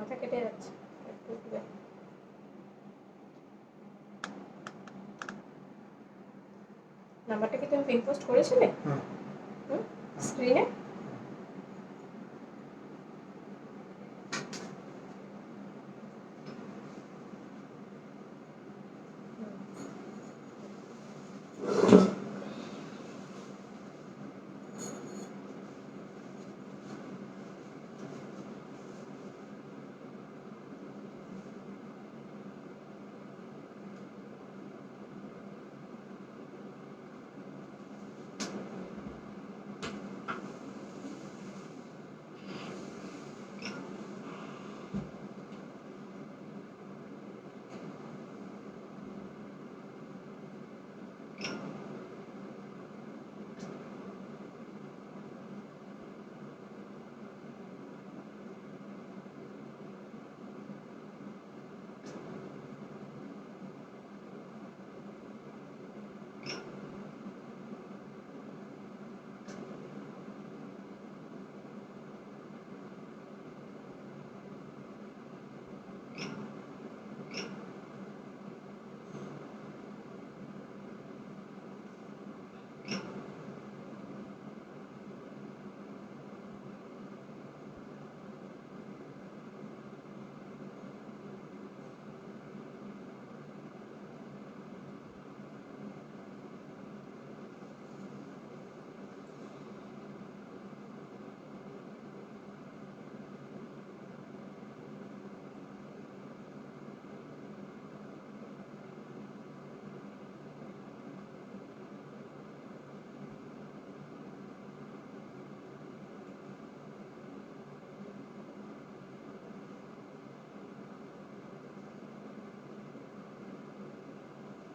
মাথা কেটে যাচ্ছে নাম্বারটা কি তুমি পিন পোস্ট করেছিলে স্ক্রিনে?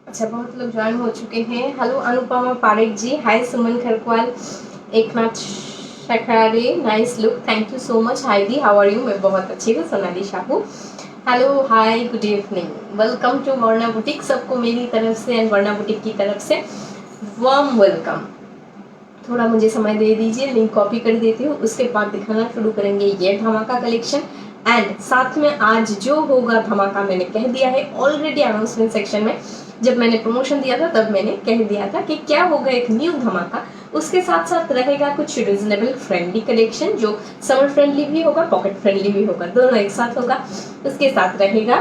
अच्छा, बहुत लोग ज्वाइन हो चुके हैं। Hello Anupama Parekh ji, hi Suman Kharakwal, Eknath Shakharare, nice look, thank you so much. Hi दी, हाउ आर यू? मैं बहुत अच्छी हूँ। Sonali Shahu, hello hi good evening, welcome to Varna boutique. सबको मेरी तरफ से एंड वर्णा बुटीक की तरफ से वार्म वेलकम। थोड़ा मुझे समय दे दीजिए, लिंक कॉपी कर देती हूँ, उसके बाद दिखाना शुरू करेंगे ये धमाका कलेक्शन। एंड साथ में आज जो होगा धमाका मैंने कह दिया है ऑलरेडी अनाउंसमेंट सेक्शन में, जब मैंने प्रमोशन दिया था तब मैंने कह दिया था कि क्या होगा एक न्यू धमाका। उसके साथ साथ रहेगा कुछ रिजनेबल फ्रेंडली कलेक्शन जो समर फ्रेंडली भी होगा, पॉकेट फ्रेंडली भी होगा, दोनों एक साथ होगा। उसके साथ रहेगा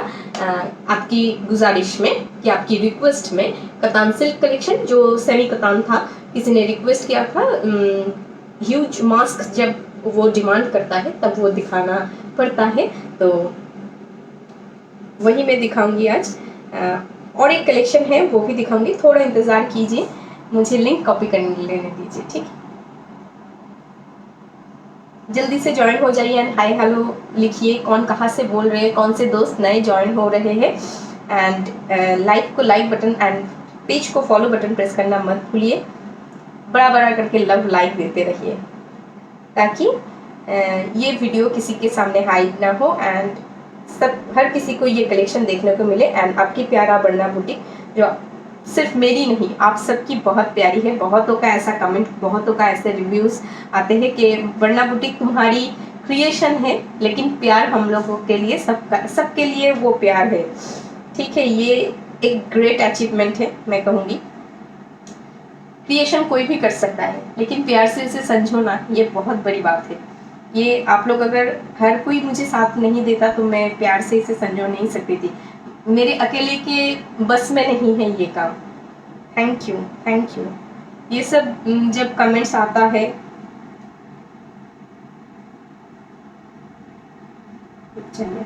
आपकी गुजारिश में कि आपकी रिक्वेस्ट में कतान सिल्क कलेक्शन जो सेमी कतान था, किसी ने रिक्वेस्ट किया था, ह्यूज मास्क जब वो डिमांड करता है तब वो दिखाना पड़ता है, तो वही मैं दिखाऊंगी आज। और एक कलेक्शन है वो भी दिखाऊंगी, थोड़ा इंतजार कीजिए, मुझे लिंक कॉपी करने लेने दीजिए, ठीक है? जल्दी से ज्वाइन हो जाइए एंड हाय हेलो लिखिए, कौन कहाँ से बोल रहे हैं, कौन से दोस्त नए ज्वाइन हो रहे हैं। एंड लाइक को लाइक बटन एंड पेज को फॉलो बटन प्रेस करना मत भूलिए, बड़ा बड़ा करके लव लाइक देते रहिए ताकि ये वीडियो किसी के सामने हाइड ना हो एंड सब हर किसी को ये कलेक्शन देखने को मिले। एंड आपकी प्यारा वर्णा बुटीक जो सिर्फ मेरी नहीं आप सबकी बहुत प्यारी है। बहुतों का ऐसा कमेंट, बहुतों का ऐसे रिव्यूज आते हैं कि वर्णा बुटीक तुम्हारी क्रिएशन है लेकिन प्यार हम लोगों के लिए सबके लिए वो प्यार है, ठीक है? ये एक ग्रेट अचीवमेंट है, मैं कहूँगी। क्रिएशन कोई भी कर सकता है लेकिन प्यार से उसे समझोना ये बहुत बड़ी बात है। ये आप लोग अगर हर कोई मुझे साथ नहीं देता तो मैं प्यार से इसे संजो नहीं सकती थी, मेरे अकेले के बस में नहीं है ये काम। Thank you, thank you. ये सब जब कमेंट्स आता है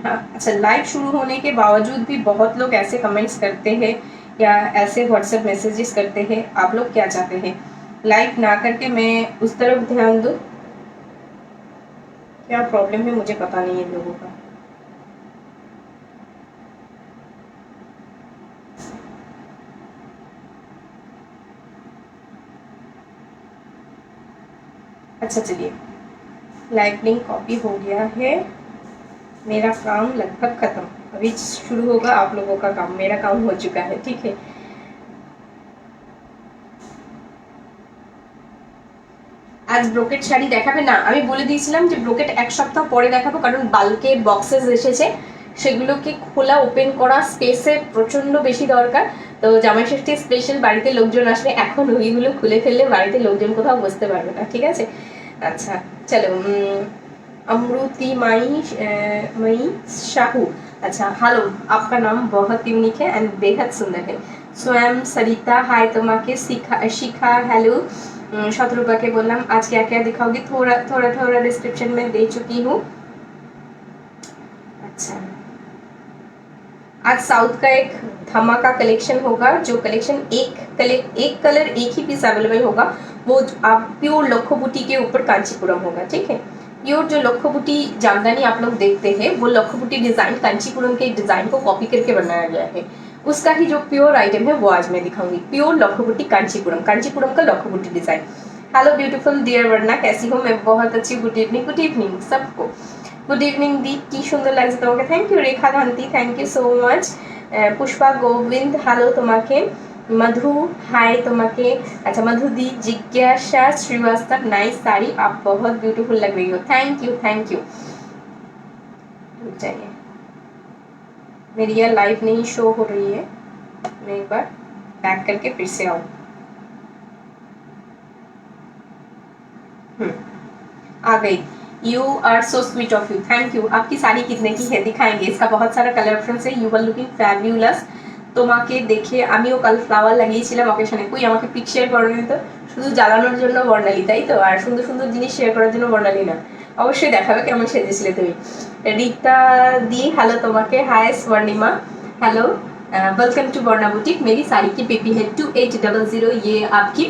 हाँ, अच्छा, लाइव शुरू होने के बावजूद भी बहुत लोग ऐसे कमेंट्स करते हैं या ऐसे व्हाट्सएप मैसेजेस करते हैं, आप लोग क्या चाहते हैं? लाइव ना करके मैं उस तरफ ध्यान दूं? क्या प्रॉब्लम है मुझे पता नहीं है लोगों का। अच्छा चलिए, लाइव लिंक कॉपी हो गया है, मेरा काम लगभग खत्म, अभी शुरू होगा आप लोगों का काम, मेरा काम हो चुका है, ठीक है? আজ ব্রোকেট শাড়ি দেখাবে না, আমি বলে দিয়েছিলাম যে ব্রোকেট এক সপ্তাহ পরে দেখাবো, কারণ বাল্কে বক্সেস এসেছে, সেগুলোকে খোলা ওপেন করা স্পেসের প্রচন্ড বেশি দরকার। তো জামাই ষষ্ঠী স্পেশাল বাড়িতে লোকজন আসলে এখন ওইগুলো খুলে ফেললে বাড়িতে লোকজন কোথাও বসতে পারবে না, ঠিক আছে। अच्छा चलो अमृति मई शाहू, अच्छा हेलो, आपका नाम बहुत यूनिक है एंड बेहद सुंदर है। स्वयं सरिता हाय तुम्हारे शिखा हेलो। शत्रुपा के बोलना आज क्या क्या दिखाओगी, थोड़ा थोड़ा थोड़ा डिस्क्रिप्शन में दे चुकी हूँ। अच्छा आज साउथ का एक धमाका कलेक्शन होगा, जो कलेक्शन एक कलर एक ही पीस अवेलेबल होगा, वो आप प्योर लखो बूटी के ऊपर कांचीपुरम होगा, ठीक है। प्योर जो लखो बूटी जामदानी आप लोग देखते हैं वो लखो बूटी डिजाइन कांचीपुरम के डिजाइन को कॉपी करके बनाया गया है, उसका ही जो प्योर आइटम है वो आज मैं दिखाऊंगी। प्योर लखो बूटी कांचीपुरम का लखो बूटी डिजाइन। हेलो ब्यूटीफुल डियर वर्णा, कैसी हो? मैं बहुत अच्छी। गुड इवनिंग सबको। गुड इवनिंग दी, की सुंदर লাগছে তোমাকে। Thank you Rekha Dhanti, thank you so much. Pushpa Govind hello তোমাকে। मधु हाय তোমাকে। अच्छा मधु दी, जिज्ञासा श्रीवास्तव नाइस साड़ी, आप बहुत ब्यूटीफुल लग रही हो। थैंक यू रुक जाइए, मेरी यह लाइव नहीं शो हो रही है, मैं एक बार बैक करके फिर से आऊँ। आ गई। You are so sweet of you, thank you. आपकी साड़ी कितने की है दिखाएंगे, इसका बहुत सारा कलर ऑप्शन है। You are looking fabulous. তোমাকে দেখে আমিও কাল ফ্লাওয়ার লাগিয়েছিলাম অকেশনে, কই আমাকে পিক শেয়ার করোনি তো, শুধু জ্বালানোর জন্য বর্ণালী তাই তো, আর সুন্দর সুন্দর জিনিস শেয়ার করার জন্য বর্ণালী না। অবশ্যই দেখাবে কেমন সেজেছিলে তুমি। रीता दी हेलो তোমাকে। Hi Swarnima hello, welcome to Varna boutique. मेरी साड़ी की पीपी है 2800, ये आपकी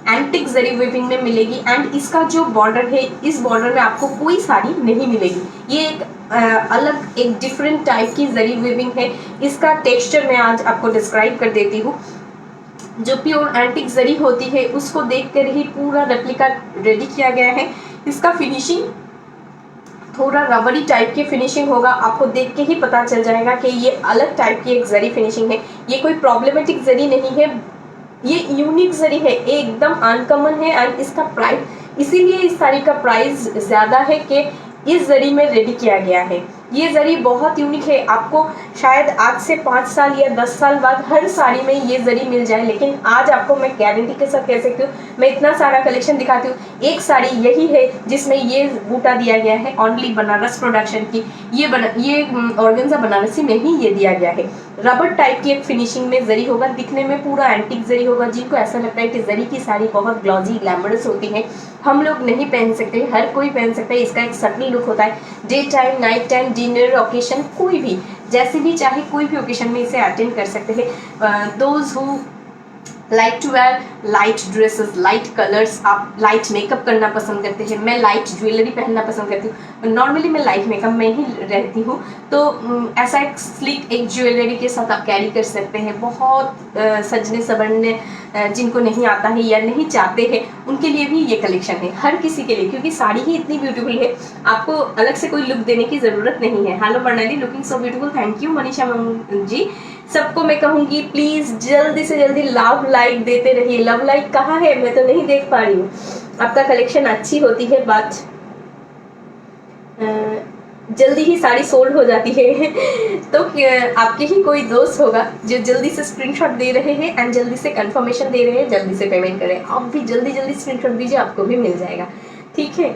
एंटिक जरी वीविंग में मिलेगी एंड इसका जो बॉर्डर है, इस बॉर्डर में आपको कोई साड़ी नहीं मिलेगी। ये एक अलग एक डिफरेंट टाइप की जरी वीविंग है। इसका टेक्सचर मैं आज आपको डिस्क्राइब कर देती हूँ। जो प्योर एंटिक जरी होती है उसको देखकर ही पूरा रेप्लिका रेडी किया गया है। इसका फिनिशिंग थोड़ा रबरी टाइप की फिनिशिंग होगा, आपको देख के ही पता चल जाएगा कि ये अलग टाइप की एक जरी फिनिशिंग है। ये कोई प्रॉब्लमेटिक जरी नहीं है, ये यूनिक जरी है, एकदम अनकॉमन है एंड इसका प्राइस, इसीलिए इस साड़ी का प्राइस ज़्यादा है कि इस जरी में रेडी किया गया है। ये जरी बहुत यूनिक है, आपको शायद आज से 5 साल या 10 साल बाद हर साड़ी में ये जरी मिल जाए, लेकिन आज आपको मैं गारंटी के साथ कह सकती हूँ, मैं इतना सारा कलेक्शन दिखाती हूँ, एक साड़ी यही है जिसमें ये बूटा दिया गया है, ओनली बनारस प्रोडक्शन की। ये ऑर्गेन्जा बनारसी में ही ये दिया गया है। रबर टाइप की एक फिनिशिंग में जरी होगा, दिखने में पूरा एंटिक जरी होगा। जिनको ऐसा लगता है कि जरी की साड़ी बहुत ग्लॉजी ग्लैमरस होती है, हम लोग नहीं पहन सकते, हर कोई पहन सकता है। इसका एक सटल लुक होता है, day time night time dinner occasion, कोई भी जैसे भी चाहे कोई भी ओकेशन में इसे अटेंड कर सकते हैं। Those who like to wear light dresses, light colours, आप लाइट मेकअप करना पसंद करते हैं, मैं लाइट ज्वेलरी पहनना पसंद करती हूँ, नॉर्मली मैं लाइट मेकअप में ही रहती हूँ, तो ऐसा एक स्लिक एक ज्वेलरी के साथ आप कैरी कर सकते हैं। बहुत सजने संवरने जिनको नहीं आता है या नहीं चाहते हैं उनके लिए भी ये कलेक्शन है, हर किसी के लिए, क्योंकि साड़ी ही इतनी ब्यूटीफुल है, आपको अलग से कोई लुक देने की ज़रूरत नहीं है। Hello Barnali, looking so beautiful, thank you Manisha ji. सबको मैं कहूँगी प्लीज़ जल्दी से जल्दी लव लाइक देते रहिए। लव लाइक कहाँ है, मैं तो नहीं देख पा रही हूँ। आपका कलेक्शन अच्छी होती है बात, जल्दी ही साड़ी सोल्ड हो जाती है तो आपके ही कोई दोस्त होगा जो जल्दी से स्क्रीनशॉट दे रहे हैं एंड जल्दी से कंफर्मेशन दे रहे हैं, जल्दी से पेमेंट करें। आप भी जल्दी जल्दी स्क्रीनशॉट दीजिए, आपको भी मिल जाएगा, ठीक है।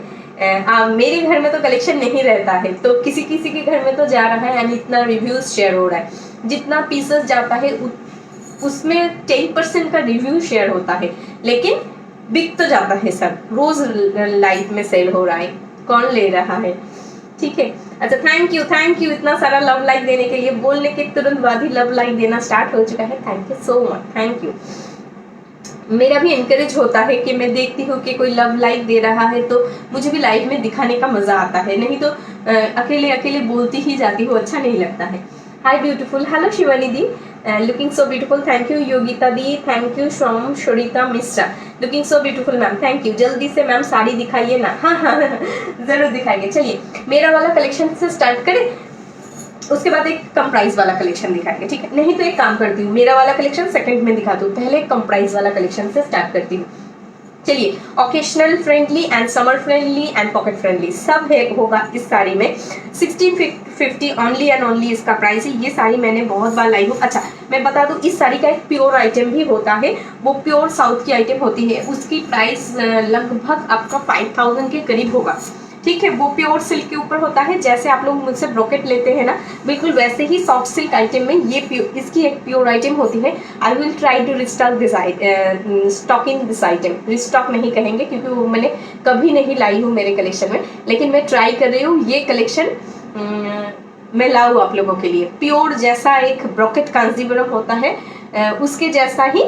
मेरे घर में तो कलेक्शन नहीं रहता है, तो किसी किसी के घर में तो जा रहा है एंड इतना रिव्यूज शेयर हो रहा है। जितना पीसेस जाता है उसमें 10% का रिव्यू शेयर होता है, लेकिन बिक तो जाता है सब, रोज लाइफ में सेल हो रहा है, कौन ले रहा है, ठीक है। अच्छा थैंक यू इतना सारा लव लाइक देने के लिए। बोलने के तुरंत बाद ही लव लाइक देना स्टार्ट हो चुका है, thank you so much, thank you. मेरा भी इनकरेज होता है कि मैं देखती हूँ कि कोई लव लाइक दे रहा है तो मुझे भी लाइफ में दिखाने का मज़ा आता है, नहीं तो अकेले अकेले बोलती ही जाती हूँ, अच्छा नहीं लगता है। हाय ब्यूटीफुल, हेलो शिवानी दी, looking so beautiful, thank you. Yogita दी, thank you. From Shorita Mishra, looking so beautiful ma'am, thank you. जल्दी से मैम साड़ी दिखाइए ना। हाँ ज़रूर दिखाएंगे। चलिए मेरा वाला कलेक्शन से स्टार्ट करें, उसके बाद एक कम प्राइस वाला कलेक्शन दिखाएंगे, ठीक है। नहीं तो एक काम करती हूँ, मेरा वाला कलेक्शन सेकंड में दिखाती हूँ, पहले कम प्राइस वाला कलेक्शन से स्टार्ट करती हूँ। चलिए, occasional friendly and summer friendly and pocket friendly सब है होगा इस साड़ी में। 1650 ओनली एंड ओनली इसका प्राइस है। ये साड़ी मैंने बहुत बार लाई हूँ। अच्छा, मैं बता दूँ, इस साड़ी का एक प्योर आइटम भी होता है, वो प्योर साउथ की आइटम होती है, उसकी प्राइस लगभग आपका 5000 के करीब होगा। ठीक है, वो प्योर सिल्क के ऊपर होता है। जैसे आप लोग मुझसे ब्रोकेट लेते हैं ना, बिल्कुल वैसे ही सॉफ्ट सिल्क आइटम में ये इसकी एक प्योर आइटम होती है। I will try to restock this stocking this item. Restock नहीं कहेंगे क्योंकि वो मैंने कभी नहीं लाई हूँ मेरे कलेक्शन में, लेकिन मैं ट्राई कर रही हूँ ये कलेक्शन मैं लाऊँ आप लोगों के लिए। प्योर जैसा एक ब्रोकेट कांजीवरम होता है उसके जैसा ही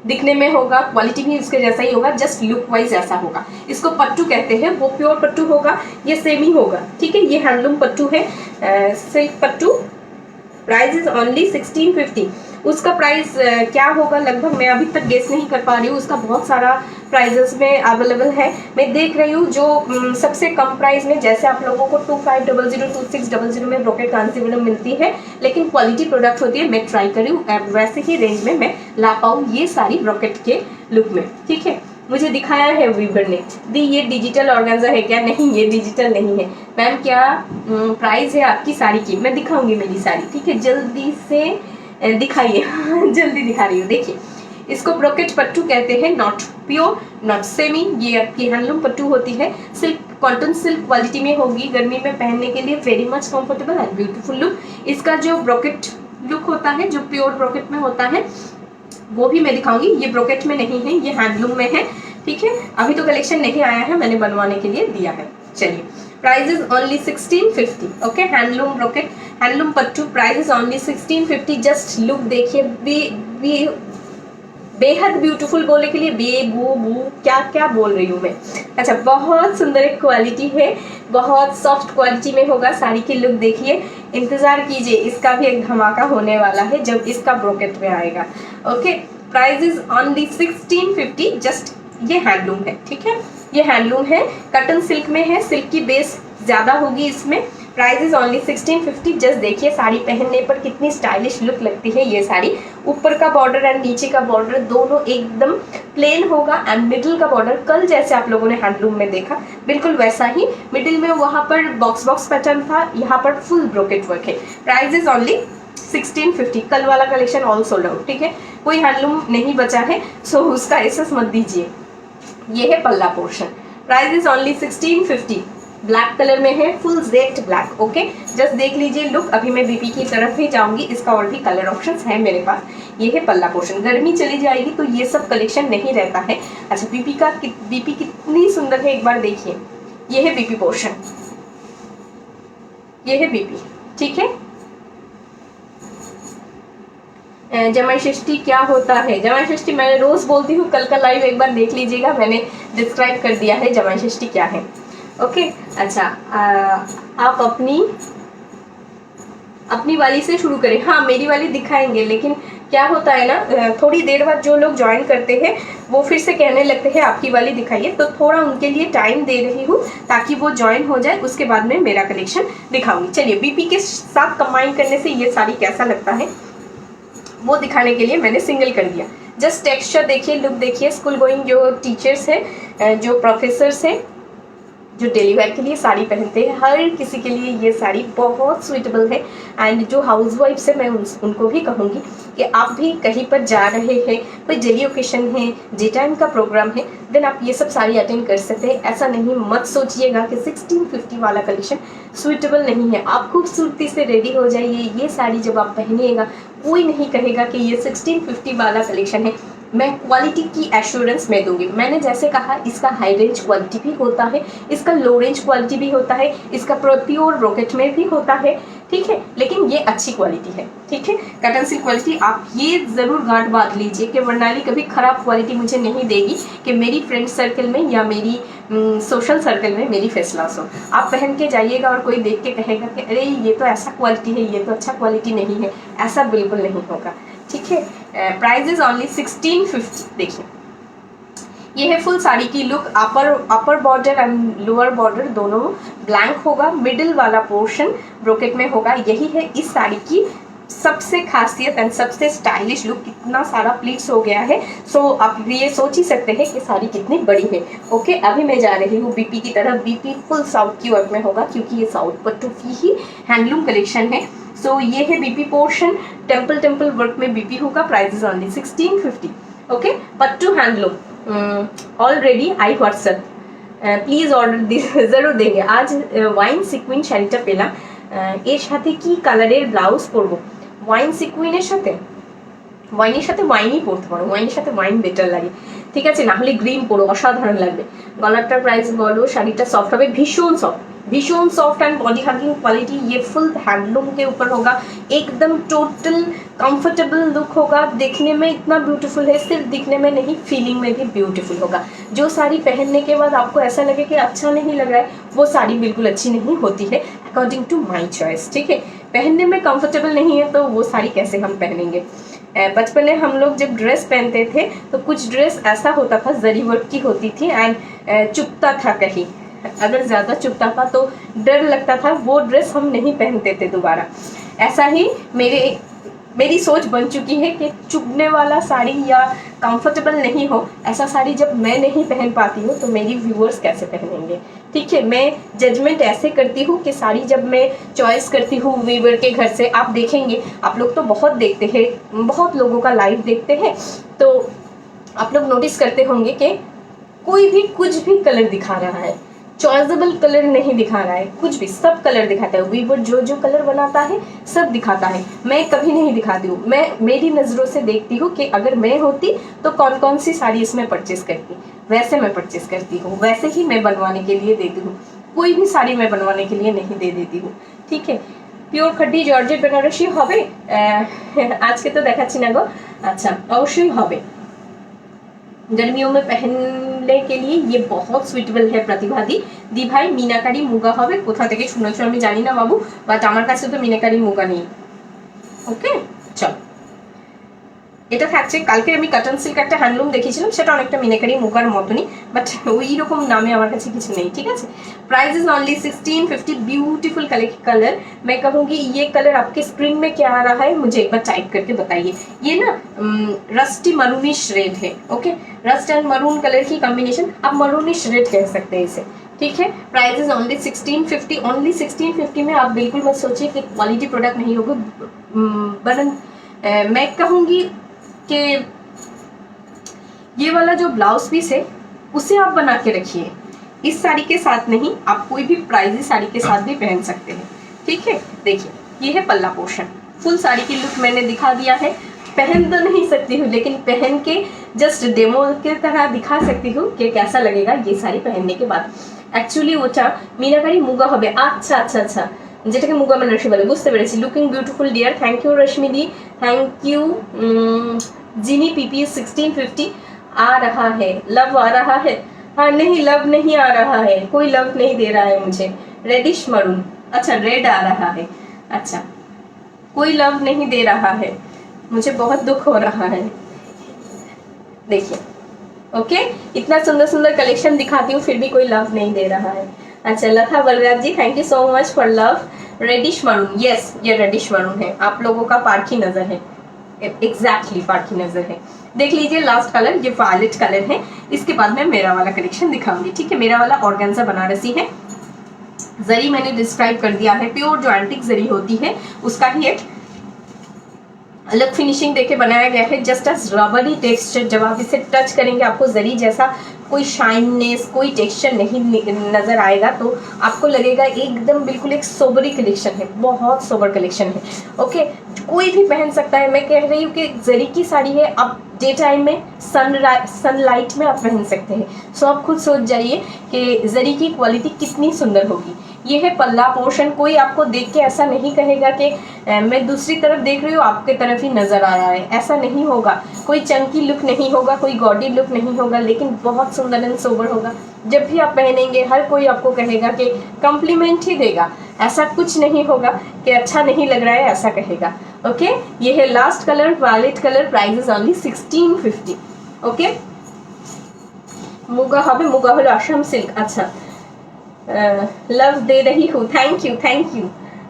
दिखने में होगा, क्वालिटी भी उसके जैसा ही होगा, जस्ट लुक वाइज ऐसा होगा। इसको पट्टू कहते हैं, वो प्योर पट्टू होगा, ये सेमी होगा। ठीक है, ये हैंडलूम पट्टू है, silk pattu. Price is only 1650। उसका प्राइस क्या होगा लगभग मैं अभी तक गेस नहीं कर पा रही हूँ, उसका बहुत सारा प्राइजेस में अवेलेबल है। मैं देख रही हूँ जो सबसे कम प्राइस में, जैसे आप लोगों को 2500 2600 में ब्रोकेट कांजीवरम मिलती है, लेकिन क्वालिटी प्रोडक्ट होती है। मैं ट्राई करी हूँ वैसे ही रेंज में मैं ला पाऊँ ये सारी ब्रोकेट के लुक में। ठीक है, मुझे दिखाया है वीवर ने दी। ये डिजिटल ऑर्गेन्जा है क्या? नहीं, ये डिजिटल नहीं है। मैम क्या प्राइस है आपकी साड़ी की? मैं दिखाऊंगी मेरी साड़ी। ठीक है, जल्दी से दिखाइए जल्दी दिखा रही हूँ। देखिए, इसको ब्रोकेट पट्टू कहते हैं, नॉट प्योर नॉट सेमी। ये आपकी हैंडलूम पट्टू होती है, सिल्क कॉटन सिल्क क्वालिटी में होगी, गर्मी में पहनने के लिए very much comfortable and beautiful look. इसका जो ब्रोकेट लुक होता है, जो प्योर ब्रोकेट में होता है, वो भी मैं दिखाऊंगी। ये ब्रोकेट में नहीं है, ये हैंडलूम में है। ठीक है, अभी तो कलेक्शन नहीं आया है, मैंने बनवाने के लिए दिया है। चलिए, price is only 1650। Okay, handloom brocade handloom pattu, price is only 1650। Just look देखिए, बेहद ब्यूटीफुल बोलने के लिए बू क्या क्या बोल रही हूँ मैं। अच्छा, बहुत सुंदर एक क्वालिटी है, बहुत सॉफ्ट क्वालिटी में होगा। साड़ी की लुक देखिए, इंतजार कीजिए, इसका भी एक धमाका होने वाला है जब इसका ब्रोकेट में आएगा। Okay, price is only 1650। Just ये हैंडलूम है। ठीक है, ये हैंडलूम है, कॉटन सिल्क में है, सिल्क की बेस ज्यादा होगी इसमें। Price is only 1650। जस्ट देखिए साड़ी पहनने पर कितनी स्टाइलिश लुक लगती है ये साड़ी। ऊपर का बॉर्डर एंड नीचे का बॉर्डर दोनों एकदम प्लेन होगा एंड मिडिल का बॉर्डर कल जैसे आप लोगों ने हैंडलूम में देखा बिल्कुल वैसा ही मिडिल में वहाँ पर बॉक्स पैटर्न था, यहाँ पर फुल ब्रोकेट वर्क है। Price is only 1650। कल वाला कलेक्शन ऑल सोल्ड आउट। ठीक है, कोई हैंडलूम नहीं बचा है, सो उसका एसेस मत दीजिए। ये है पल्ला portion. Price is only 1650। Black colour में है, full jet black. Okay, just देख लीजिए लुक। अभी मैं बीपी की तरफ ही जाऊंगी, इसका और भी कलर ऑप्शंस है मेरे पास। ये है पल्ला पोर्शन। गर्मी चली जाएगी तो ये सब कलेक्शन नहीं रहता है। अच्छा, बीपी कितनी सुंदर है, एक बार देखिए। ये है बीपी पोर्शन, ये है बीपी। ठीक है, जमाई षष्ठी क्या होता है? जमाई षष्ठी मैं रोज बोलती हूँ, कल का लाइव एक बार देख लीजिएगा, मैंने डिस्क्राइब कर दिया है जमाई षष्ठी क्या है। ओके, अच्छा, आप अपनी वाली से शुरू करें। हाँ, मेरी वाली दिखाएंगे, लेकिन क्या होता है ना, थोड़ी देर बाद जो लोग ज्वाइन करते हैं वो फिर से कहने लगते हैं आपकी वाली दिखाइए, तो थोड़ा उनके लिए टाइम दे रही हूँ ताकि वो ज्वाइन हो जाए, उसके बाद में मेरा कलेक्शन दिखाऊंगी। चलिए, बीपी के साथ कंबाइन करने से ये साड़ी कैसा लगता है वो दिखाने के लिए मैंने सिंगल कर दिया। जस्ट टेक्सचर देखिए, लुक देखिए। स्कूल गोइंग जो टीचर्स हैं, जो प्रोफेसर्स हैं, जो डेली वेयर के लिए साड़ी पहनते हैं, हर किसी के लिए ये साड़ी बहुत सुइटेबल है। एंड जो हाउस वाइफ्स है, मैं उनको भी कहूँगी कि आप भी कहीं पर जा रहे हैं, कोई डेली ओकेशन है, डे टाइम का प्रोग्राम है, देन आप ये सब साड़ी अटेंड कर सकते हैं। ऐसा नहीं मत सोचिएगा कि 1650 वाला कलेक्शन सुइटेबल नहीं है। आप खूबसूरती से रेडी हो जाइए, ये साड़ी जब आप पहनिएगा कोई नहीं कहेगा कि ये 1650 वाला कलेक्शन है। मैं क्वालिटी की एश्योरेंस मैं दूंगी। मैंने जैसे कहा, इसका हाई रेंज क्वालिटी भी होता है, इसका लो रेंज क्वालिटी भी होता है, इसका प्योर ब्रोकेट में भी होता है। ठीक है, लेकिन ये अच्छी क्वालिटी है। ठीक है, कॉटन सिल्क क्वालिटी। आप ये ज़रूर गांठ बांध लीजिए कि वर्णाली कभी ख़राब क्वालिटी मुझे नहीं देगी कि मेरी फ्रेंड सर्कल में या मेरी सोशल सर्कल में मेरी फेस लॉस हो। आप पहन के जाइएगा और कोई देख के कहेगा कि अरे ये तो ऐसा क्वालिटी है, ये तो अच्छा क्वालिटी नहीं है, ऐसा बिल्कुल नहीं होगा। ठीक है, प्राइस इज ओनली 1650। देखिए, ये है फुल साड़ी की look. Upper border and lower border दोनों ब्लैंक होगा, मिडिल वाला पोर्शन ब्रोकेट में होगा। यही है इस साड़ी की सबसे खासियत एंड सबसे स्टाइलिश लुक, कितना सारा प्लीट्स हो गया है। सो आप ये सोच ही सकते हैं कि साड़ी कितनी बड़ी है। ओके, अभी मैं जा रही हूँ बीपी की तरफ। बीपी फुल साउथ की वर्क में होगा क्योंकि ये साउथ पट्टू की ही हैंडलूम कलेक्शन है। सो ये है बीपी पोर्शन, टेम्पल वर्क में बीपी होगा। Price is only 1650। Okay, pattu handloom already I WhatsApp please order জরুর দেंगे। আজ ওয়াইন সিকুইন শাড়িটা পেলাম, এর সাথে কি কালারের ব্লাউজ পরবো? ওয়াইন সিকুইনের সাথে ওয়াইনের সাথে ওয়াইনই পরতে পারো, ওয়াইনের সাথে ওয়াইন বেটার লাগে, ঠিক আছে? না হলে গ্রিন পরো, অসাধারণ লাগবে। গলাটার প্রাইস বলো। শাড়িটা সফট হবে, भीषण soft and body hugging quality. ये फुल हैंडलूम के ऊपर होगा, एकदम टोटल कंफर्टेबल लुक होगा। देखने में इतना ब्यूटीफुल है, सिर्फ दिखने में नहीं फीलिंग में भी ब्यूटीफुल होगा। जो साड़ी पहनने के बाद आपको ऐसा लगे कि अच्छा नहीं लग रहा है, वो साड़ी बिल्कुल अच्छी नहीं होती है अकॉर्डिंग टू माई चॉइस, ठीक है? पहनने में कंफर्टेबल नहीं है तो वो साड़ी कैसे हम पहनेंगे? बचपन में हम लोग जब ड्रेस पहनते थे तो कुछ ड्रेस ऐसा होता था, जरी वर्क की होती थी एंड चुभता था, कहीं अगर ज़्यादा चुभता था तो डर लगता था, वो ड्रेस हम नहीं पहनते थे दोबारा। ऐसा ही मेरी सोच बन चुकी है कि चुभने वाला साड़ी या कंफर्टेबल नहीं हो ऐसा साड़ी जब मैं नहीं पहन पाती हूँ तो मेरी व्यूअर्स कैसे पहनेंगे, ठीक है? मैं जजमेंट ऐसे करती हूँ कि साड़ी जब मैं चॉइस करती हूँ वीवर के घर से, आप देखेंगे, आप लोग तो बहुत देखते हैं, बहुत लोगों का लाइव देखते हैं, तो आप लोग नोटिस करते होंगे कि कोई भी कुछ भी कलर दिखा रहा है, चॉइसेबल कलर नहीं दिखा रहा है, कुछ भी, सब कलर दिखाता है। वीवर जो कलर बनाता है सब दिखाता है, मैं कभी नहीं दिखाती हूँ। मैं मेरी नज़रों से देखती हूँ कि अगर मैं होती तो कौन कौन सी साड़ी इसमें परचेस करती, वैसे मैं परचेस करती हूँ, वैसे ही मैं बनवाने के लिए देती हूँ। कोई भी साड़ी मैं बनवाने के लिए नहीं दे देती हूँ, ठीक है? পিওর খাঁটি জর্জেট বেনারসি হবে আজকে তো দেখাচ্ছি না গো। আচ্ছা, অবশ্যই হবে। गर्मियों में पहनने के लिए ये बहुत सुइटेबल है। प्रतिभा दी भाई मीनाकारी मुगा হবে, কোথা থেকে শুনেছো আমি জানি না বাবু, বাট আমার কাছে তো মিনাকারি মুগা নেই। ওকে, চল, এটা থাকছে। কালকে আমি কটন সিল্ক একটা হ্যান্ডলুম দেখিয়েছিলাম, সেটা অনেকটা মিনাকারি মুগার মতনই, বাট ওই রকম নামে আমার কাছে কিছু নেই, ঠিক আছে? Price is only 1650। Beautiful colour. मैं कहूँगी ये कलर आपके स्क्रीन में क्या आ रहा है मुझे एक बार टाइप करके बताइए। ये ना रस्टी मरूनिश रेड है। Okay, rust and maroon colour की कॉम्बिनेशन, आप मरूनिश रेड कह सकते हैं इसे, ठीक है? Price is only 1650। ओनली 1650 में आप बिल्कुल मत सोचिए कि क्वालिटी प्रोडक्ट नहीं होगा। मैं कहूँगी कि ये वाला जो ब्लाउज पीस है उसे आप बना के रखिए, इस साड़ी के साथ नहीं, आप कोई भी प्राइजी साड़ी के साथ भी पहन सकते हैं, ठीक है? देखिए, ये है पल्ला पोर्शन। फुल साड़ी की लुक मैंने दिखा दिया है। पहन तो नहीं सकती हूँ, लेकिन पहन के जस्ट डेमो की तरह दिखा सकती हूँ कि कैसा लगेगा ये साड़ी पहनने के बाद। एक्चुअली ওটা মিনাকারি মুগা হবে। আচ্ছা আচ্ছা আচ্ছা, যেটাকে মুগা বেনারসি বলে, বুঝতে পেরেছি। Looking beautiful dear, thank you Rashmi di, thank you. जिनी पीपी 1650 आ रहा है, लव आ रहा है? हाँ, नहीं लव नहीं आ रहा है, कोई लव नहीं दे रहा है मुझे। रेडिश मरून, अच्छा रेड आ रहा है, अच्छा कोई लव नहीं दे रहा है, मुझे बहुत दुख हो रहा है। देखिए, ओके, इतना सुंदर सुंदर कलेक्शन दिखाती हूँ फिर भी कोई लव नहीं दे रहा है। अच्छा, Lata Balraj ji, thank you so much for love. Reddish maroon, yes ये रेडिश मरून है, आप लोगों का पारखी नजर है, एग्जैक्टली पारखी नजर है। देख लीजिए लास्ट कलर, ये वायलेट कलर है। इसके बाद मैं मेरा वाला कलेक्शन दिखाऊंगी, ठीक है? मेरा वाला ऑर्गेन्जा बनारसी है। जरी मैंने डिस्क्राइब कर दिया है, प्योर जो एंटिक जरी होती है उसका ही एक अलग फिनिशिंग देके बनाया गया है। जस्ट एज रबरी टेक्सचर, जब आप इसे टच करेंगे आपको जरी जैसा कोई शाइननेस, कोई टेक्सचर नहीं नजर आएगा, तो आपको लगेगा एकदम बिल्कुल एक सोबरी कलेक्शन है, बहुत सोबर कलेक्शन है। ओके, कोई भी पहन सकता है। मैं कह रही हूँ कि जरी की साड़ी है, आप डे टाइम में सनलाइट में आप पहन सकते हैं। सो आप खुद सोच जाइए कि जरी की क्वालिटी कितनी सुंदर होगी। ये है पल्ला पोर्शन। कोई आपको देख के ऐसा नहीं कहेगा कि मैं दूसरी तरफ देख रही हूँ आपके तरफ ही नजर आ रहा है, ऐसा नहीं होगा। कोई चंकी लुक नहीं होगा, कोई गॉडी लुक नहीं होगा, लेकिन बहुत सुंदर एंड सोबर होगा। जब भी आप पहनेंगे हर कोई आपको कहेगा कि कॉम्प्लीमेंट ही देगा, ऐसा कुछ नहीं होगा कि अच्छा नहीं लग रहा है ऐसा कहेगा। ओके, ये है last colour, violet colour. Price is only 1650। Okay, Muga হবে, मुगा হলো আসাম সিল্ক। अच्छा, लव दे रही हूँ, थैंक यू।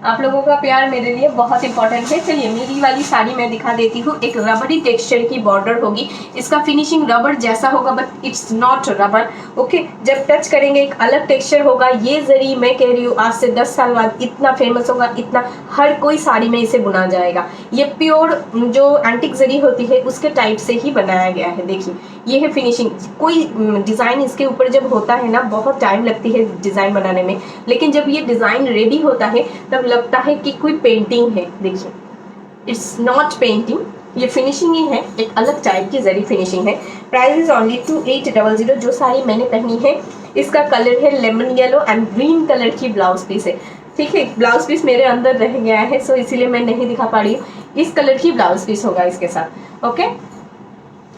आप लोगों का प्यार मेरे लिए बहुत इंपॉर्टेंट है। चलिए मेरी वाली साड़ी मैं दिखा देती हूँ। एक रबड़ी टेक्सचर की बॉर्डर होगी, इसका फिनिशिंग रबर जैसा होगा but it's not rubber. Okay, जब टच करेंगे एक अलग टेक्सचर होगा। ये जरी मैं कह रही हूँ आज से 10 साल बाद इतना फेमस होगा, इतना हर कोई साड़ी में इसे बुना जाएगा। ये प्योर जो एंटिक जरी होती है उसके टाइप से ही बनाया गया है। देखिए ये है फिनिशिंग। कोई डिज़ाइन इसके ऊपर जब होता है ना, बहुत टाइम लगती है डिज़ाइन बनाने में, लेकिन जब ये डिज़ाइन रेडी होता है तब लगता है कि कोई पेंटिंग है। देखिए इट्स नॉट पेंटिंग, ये फिनिशिंग ही है, एक अलग टाइप की जरी फिनिशिंग है। Price is only 2800। जो साड़ी मैंने पहनी है इसका कलर है lemon yellow and green colour की ब्लाउज पीस है। ठीक है, ब्लाउज पीस मेरे अंदर रह गया है सो इसीलिए मैं नहीं दिखा पा रही हूँ। इस कलर की ब्लाउज पीस होगा इसके साथ। ओके,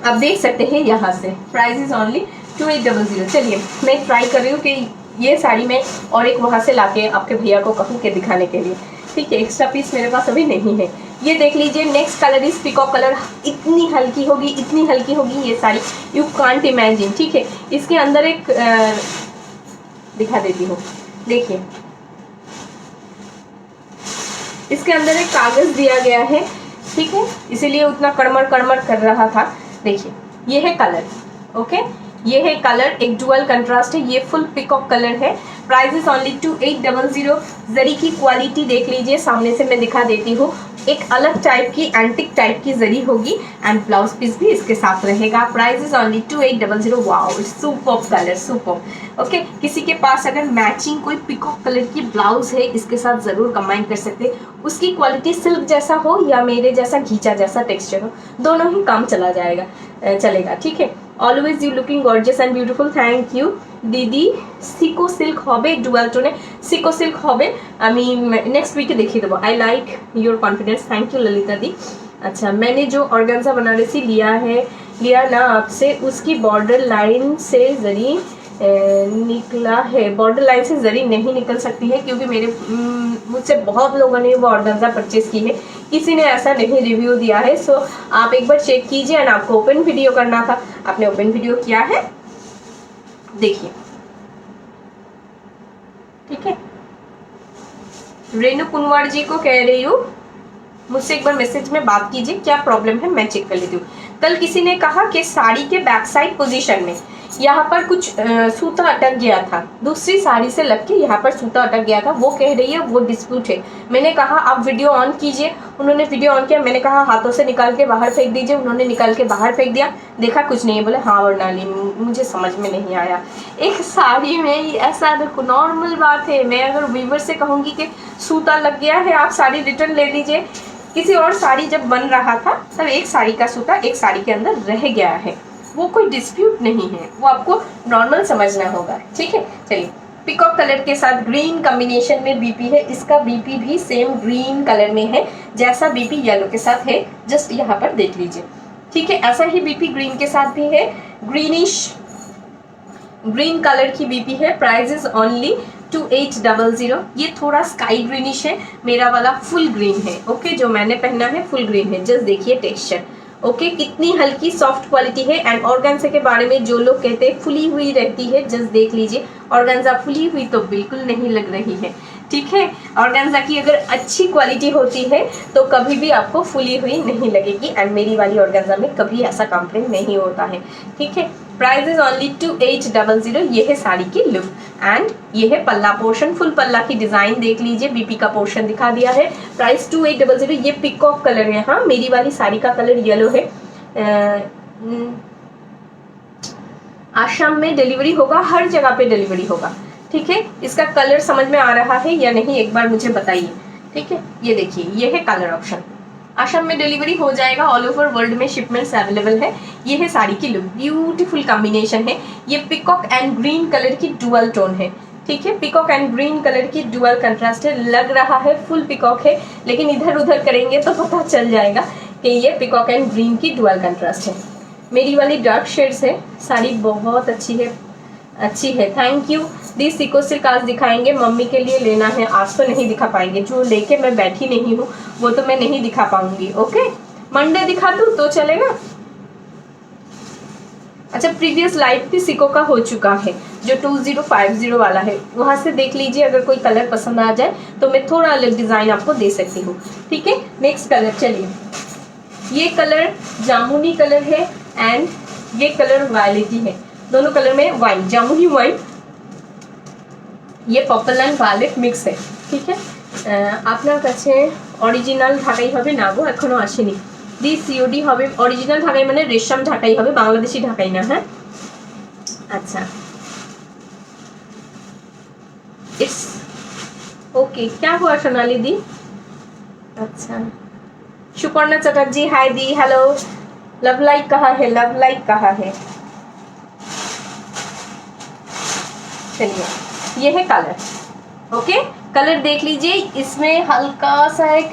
आप देख सकते हैं यहाँ से। Price is only 2800। चलिए मैं ट्राई कर रही हूँ कि ये साड़ी मैं और एक वहाँ से लाके आपके भैया को कहूँ कि दिखाने के लिए। ठीक है, एक्स्ट्रा पीस मेरे पास अभी नहीं है। ये देख लीजिए, next colour is peacock colour. इतनी हल्की होगी, इतनी हल्की होगी ये साड़ी, यू कांट इमेजिन। ठीक है, इसके अंदर एक दिखा देती हूँ। देखिए इसके अंदर एक कागज दिया गया है। ठीक है, इसीलिए उतना कड़मड़ कड़मड़ कर रहा था। देखिए ये है कलर। ओके, ये है कलर, एक डुअल कंट्रास्ट है। ये फुल पिकॉक कलर है। Price is only 2800। जरी की क्वालिटी देख लीजिए, सामने से मैं दिखा देती हूँ। एक अलग टाइप की एंटिक टाइप की जरी होगी एंड ब्लाउज पीस भी इसके साथ रहेगा। Price is only 2800। Wow, superb colour, superb. Okay, किसी के पास अगर मैचिंग कोई पिकॉक कलर की ब्लाउज है इसके साथ जरूर कंबाइन कर सकते हैं। उसकी क्वालिटी सिल्क जैसा हो या मेरे जैसा घींचा जैसा टेक्सचर हो, दोनों ही काम चलेगा। ठीक है, always you looking gorgeous and beautiful. Thank you দিদি। সিকো সিল্ক হবে, ডুয়াল টোনে সিকো সিল্ক হবে, আমি নেক্সট वीके দেখিয়ে দেবো। I like your confidence. Thank you Lalita दी। अच्छा, मैंने जो ऑर्गेन्जा बनारसी लिया ना आपसे, उसकी बॉर्डर लाइन से जरी निकला है। बॉर्डर लाइन से जरी नहीं निकल सकती है क्योंकि मुझसे बहुत लोगों ने वो ऑर्गेन्जा परचेज की है, किसी ने ऐसा नहीं रिव्यू दिया है। सो आप एक बार चेक कीजिए एंड आपको ओपन वीडियो करना था, आपने ओपन वीडियो किया है। देखिए ठीक है, रेणु कुनवार जी को कह रही हूँ मुझसे एक बार मैसेज में बात कीजिए, क्या प्रॉब्लम है मैं चेक कर लेती हूँ। कल किसी ने कहा कि साड़ी के बैक साइड पोजीशन में यहाँ पर कुछ सूता अटक गया था, दूसरी साड़ी से लग के यहाँ पर सूता अटक गया था। वो कह रही है वो डिस्प्यूट है। मैंने कहा आप वीडियो ऑन कीजिए, उन्होंने वीडियो ऑन किया। मैंने कहा हाथों से निकाल के बाहर फेंक दीजिए, उन्होंने निकाल के बाहर फेंक दिया। देखा कुछ नहीं है, बोले हाँ वर्णाली मुझे समझ में नहीं आया। एक साड़ी में ऐसा देखो नॉर्मल बात है। मैं अगर वीवर से कहूँगी कि सूता लग गया है आप साड़ी रिटर्न ले लीजिए। किसी और साड़ी जब बन रहा था तब एक साड़ी का सूता एक साड़ी के अंदर रह गया है, वो कोई डिस्प्यूट नहीं है, वो आपको नॉर्मल समझना होगा। ठीक है, चलिए पिकॉक कलर के साथ ग्रीन कॉम्बिनेशन में बीपी है। इसका बीपी भी सेम ग्रीन कलर में है जैसा बीपी येलो के साथ है, जस्ट यहाँ पर देख लीजिए। ठीक है, ऐसा ही बीपी ग्रीन के साथ भी है, ग्रीनिश ग्रीन कलर की बीपी है। Price is only 2800। ये थोड़ा स्काई ग्रीनिश है, मेरा वाला फुल ग्रीन है। ओके, जो मैंने पहना है फुल ग्रीन है। जस्ट देखिए टेक्सचर। ओके, कितनी हल्की सॉफ्ट क्वालिटी है। एंड ऑर्गेन्जा के बारे में जो लोग कहते हैं फुली हुई रहती है, जस्ट देख लीजिए ऑर्गेन्जा फुली हुई तो बिल्कुल नहीं लग रही है। ठीक है, ऑर्गेन्जा की अगर अच्छी क्वालिटी होती है तो कभी भी आपको फुली हुई नहीं लगेगी। एंड मेरी वाली ऑर्गेन्जा में कभी ऐसा कंप्लेन नहीं होता है। ठीक है, प्राइस इज ओनली 2800। ये है साड़ी की लुक एंड ये है पल्ला पोर्शन। फुल पल्ला की डिजाइन देख लीजिए, बीपी का पोर्शन दिखा दिया है। प्राइस 2800। ये पिकॉक कलर है। हाँ, मेरी वाली साड़ी का कलर येलो है। आसाम में डिलीवरी होगा, हर जगह पे डिलीवरी होगा। ठीक है, इसका कलर समझ में आ रहा है या नहीं एक बार मुझे बताइए। ठीक है, ये देखिए ये है कलर ऑप्शन। आसाम में डिलीवरी हो जाएगा, ऑल ओवर वर्ल्ड में शिपमेंट्स अवेलेबल है। ये है साड़ी की लुक, ब्यूटीफुल कॉम्बिनेशन है। ये पिकॉक एंड ग्रीन कलर की डुअल टोन है। ठीक है, पिकॉक एंड ग्रीन कलर की डुअल कंट्रास्ट है। लग रहा है फुल पिकॉक है, लेकिन इधर उधर करेंगे तो पता चल जाएगा कि ये पिकॉक एंड ग्रीन की डुअल कंट्रास्ट है। मेरी वाली डार्क शेड्स है। साड़ी बहुत अच्छी है। Thank you. दी सिको सिल्क आज दिखाएंगे, मम्मी के लिए लेना है। आज तो नहीं दिखा पाएंगे, जो लेके मैं बैठी नहीं हूँ वो तो मैं नहीं दिखा पाऊंगी। ओके, मंडे दिखा दूँ तो चलेगा। अच्छा, प्रीवियस लाइव भी सिको का हो चुका है, जो 2050 वाला है, वहां से देख लीजिए। अगर कोई कलर पसंद आ जाए तो मैं थोड़ा अलग डिजाइन आपको दे सकती हूँ। ठीक है, नेक्स्ट कलर चलिए। ये कलर जामुनी कलर है एंड ये कलर वायलेटी है, दोनों कलर में वाइन, जामुनी वाइन, ये पर्पल एंड वायलेट मिक्स है। ठीक है, আপনার কাছে অরিজিনাল ঢাকাই হবে না গো, এখনো আসেনি। দি সিওডি হবে, অরিজিনাল ঢাকাই মানে রেশম ঢাকাই হবে, বাংলাদেশি ঢাকাই না। হ্যাঁ अच्छा, इट्स ओके। क्या हुआ सोनाली दी? अच्छा, सुपर्णा चटर्जी हाय दी, हेलो। लव लाइक कहाँ है, लव लाइक कहाँ है? चलिए, ये है कलर। ओके, कलर देख लीजिए, इसमें हल्का सा एक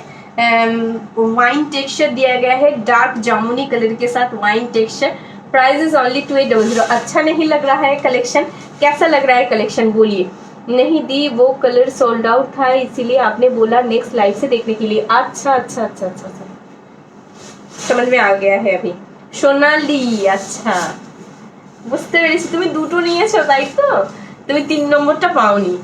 वाइन टेक्सचर दिया गया है, डार्क जामुनी कलर के साथ wine texture. Price is only 2800। अच्छा नहीं लग रहा है कलेक्शन? कैसा लग रहा है कलेक्शन बोलिए। नहीं दी, वो कलर सोल्ड आउट था, इसीलिए आपने बोला नेक्स्ट लाइव से देखने के लिए। अच्छा अच्छा अच्छा अच्छा, समझ में आ गया है अभी। সোনালি, আচ্ছা বুঝতে পেরেছি, তুমি দুটো নিয়েছো তাই তো, তুমি 3 নম্বরটা পাওনি।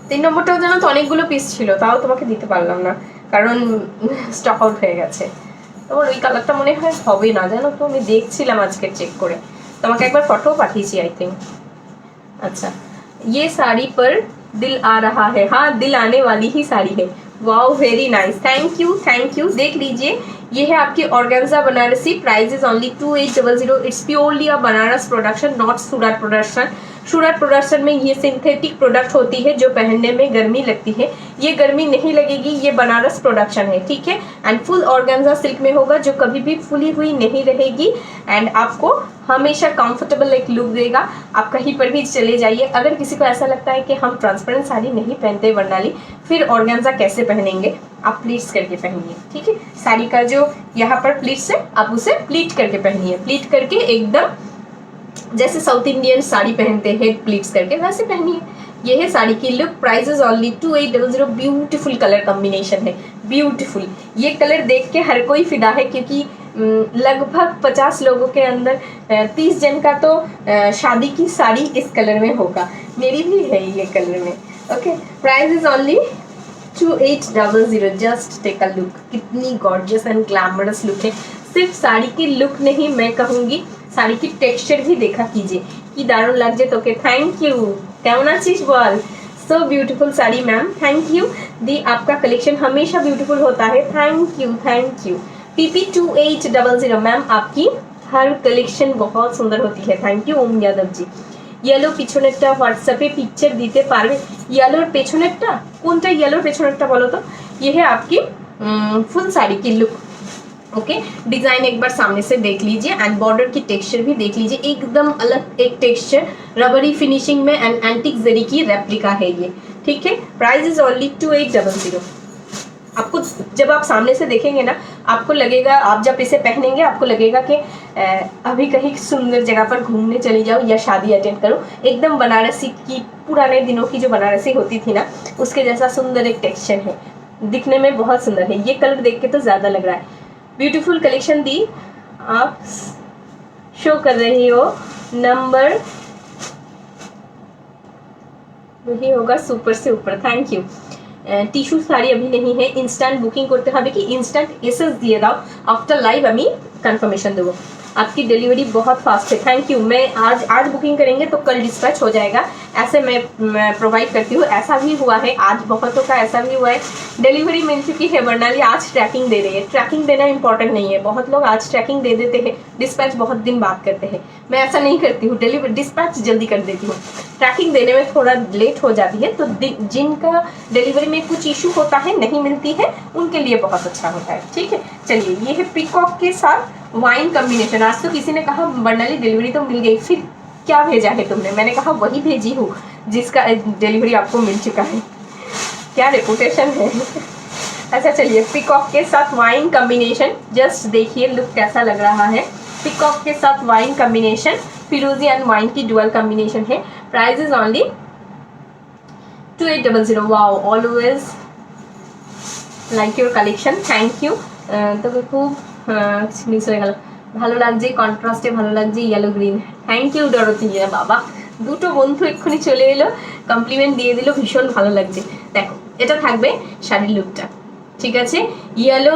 3 নম্বরটাও জানো তো অনেকগুলো পিস ছিল, তাও তোমাকে দিতে পারলাম না কারণ স্টক আউট হয়ে গেছে। তোমার ওই কালারটা মনে হয় হবে না, জানো তো, আমি দেখছিলাম আজকে চেক করে, তোমাকে একবার ফটো পাঠিয়েছি आई थिंक। अच्छा, ये साड़ी पर दिल आ रहा है, हाँ दिल आने वाली ही साड़ी है। Wow very nice, thank you thank you. देख लीजिए, ये है आपकी organza Banarasi, price is only 2800। It's purely a Banaras production, not Surat production. Surat production में ये सिंथेटिक प्रोडक्ट होती है जो पहनने में गर्मी लगती है, ये गर्मी नहीं लगेगी, ये बनारस प्रोडक्शन है। ठीक है, एंड फुल ऑर्गेन्जा सिल्क में होगा, जो कभी भी फुली हुई नहीं रहेगी एंड आपको हमेशा कंफर्टेबल एक लुक देगा। आप कहीं पर भी चले जाइए, अगर किसी को ऐसा लगता है कि हम ट्रांसपेरेंट साड़ी नहीं पहनते वर्णाली, फिर ऑर्गेन्जा कैसे पहनेंगे, आप प्लीट्स करके पहनिए। ठीक है, साड़ी का जो यहाँ पर प्लीट्स है, आप उसे प्लीट करके पहनिए, प्लीट करके एकदम जैसे साउथ इंडियन साड़ी पहनते हैं प्लीट्स करके, वैसे पहनिए। ये है साड़ी की look, price is only 2800। Beautiful colour combination है, ब्यूटीफुल। ये कलर देख के हर कोई फिदा है, क्योंकि लगभग 50 लोगों के अंदर 30 जन का तो शादी की साड़ी इस कलर में होगा, मेरी भी है ये कलर में। Okay, price is only 2800। Just take a look, कितनी गॉर्जियस एंड ग्लैमरस लुक है। सिर्फ साड़ी की लुक नहीं, मैं कहूँगी साड़ी की टेक्सचर भी देखा कीजिए कि दारुण লাগছে তোকে। थैंक यू, কেমন আছিস বল। So beautiful sari ma'am, thank you दी, आपका कलेक्शन हमेशा ब्यूटीफुल होता है, thank you thank you. PP 2800 ma'am, आपकी हर कलेक्शन बहुत सुंदर होती है, thank you Om Yadav ji. Yellow পিছনেরটা হোয়াটসঅ্যাপে পিকচার দিতে পারবে? येलोर পেছনেরটা কোনটা, येलोर পেছনেরটা বলো তো। ये है आपकी फुल साड़ी की लुक। ओके, डिजाइन एक बार सामने से देख लीजिए एंड बॉर्डर की टेक्सचर भी देख लीजिए, एकदम अलग एक टेक्सचर, रबरी फिनिशिंग में एंड एंटिक जरी की रेप्लिका है ये। ठीक है, प्राइस इज ओनली 2800। आपको जब आप सामने से देखेंगे ना, आपको लगेगा, आप जब इसे पहनेंगे आपको लगेगा कि अभी कहीं सुंदर जगह पर घूमने चली जाओ या शादी अटेंड करो, एकदम बनारसी की, पुराने दिनों की जो बनारसी होती थी ना, उसके जैसा सुंदर एक टेक्सचर है, दिखने में बहुत सुंदर है। ये कलर देख के तो ज़्यादा लग रहा है। ब्यूटीफुल कलेक्शन दी, आप शो कर रही हो, नंबर वही होगा सुपर से ऊपर, थैंक यू। টিস্যু শাড়ি अभी नहीं है, इंस्टेंट बुकिंग করতে হবে কি इंस्टेंट एसएस দিয়ে দাও, आफ्टर लाइव আমি कंफर्मेशन देवो। आपकी डिलीवरी बहुत फास्ट है, थैंक यू। मैं आज बुकिंग करेंगे तो कल डिस्पैच हो जाएगा, ऐसे मैं प्रोवाइड करती हूँ। ऐसा भी हुआ है, आज बहुतों का ऐसा भी हुआ है, डिलीवरी मिल चुकी है, वर्णाली आज ट्रैकिंग दे रही है। ट्रैकिंग देना इंपॉर्टेंट नहीं है, बहुत लोग आज ट्रैकिंग दे देते हैं, डिस्पैच बहुत दिन बाद करते हैं। मैं ऐसा नहीं करती हूँ, डिलीवरी डिस्पैच जल्दी कर देती हूँ, ट्रैकिंग देने में थोड़ा लेट हो जाती है, तो जिनका डिलीवरी में कुछ इशू होता है, नहीं मिलती है, उनके लिए बहुत अच्छा होता है। ठीक है, चलिए, ये है पीकॉक के साथ वाइन कॉम्बिनेशन। आज तो किसी ने कहा वर्णाली डिलीवरी तो मिल गई, फिर क्या भेजा है तुमने? मैंने कहा वही भेजी हूँ जिसका डिलीवरी आपको मिल चुका है, क्या रेपुटेशन है। अच्छा चलिए, पीकॉक के साथ वाइन कॉम्बिनेशन, जस्ट देखिए लुक कैसा लग रहा है। पीकॉक के साथ वाइन कॉम्बिनेशन, फिरोजी एंड वाइन की डुअल कॉम्बिनेशन है, price is only 2800। Wow, always like your collection, thank you. तो खूब मिस हो गल, ভালো লাগছে, কন্ট্রাস্টে ভালো লাগছে, yellow green. Thank you Dorothy. বাবা, দুটো বন্ধু এক্ষুনি চলে এলো, কমপ্লিমেন্ট দিয়ে দিল, ভীষণ ভালো লাগছে। দেখো এটা থাকবে শাড়ির লুকটা, ঠিক আছে। Yellow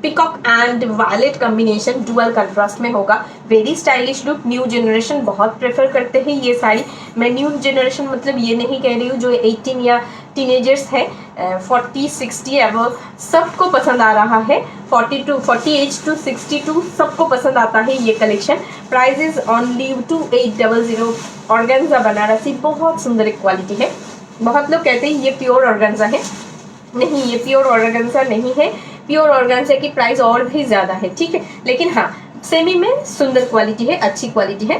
peacock and violet combination dual contrast में होगा। Very stylish look, new generation बहुत प्रेफर करते हैं ये साड़ी। मैं न्यू जनरेशन मतलब ये नहीं कह रही हूँ जो 18 या टीनेजर्स है, 40-60 एवं सबको पसंद आ रहा है। 40 to 62 सबको पसंद आता है ये collection. Price is only 2800। Organza Banarasi, बहुत सुंदर क्वालिटी है। बहुत लोग कहते हैं ये प्योर ऑर्गेन्जा है, नहीं ये प्योर ऑर्गेन्जा नहीं है। प्योर ऑर्गेन्जा की प्राइस और भी ज़्यादा है, ठीक है, लेकिन हाँ सेमी में सुंदर क्वालिटी है, अच्छी क्वालिटी है,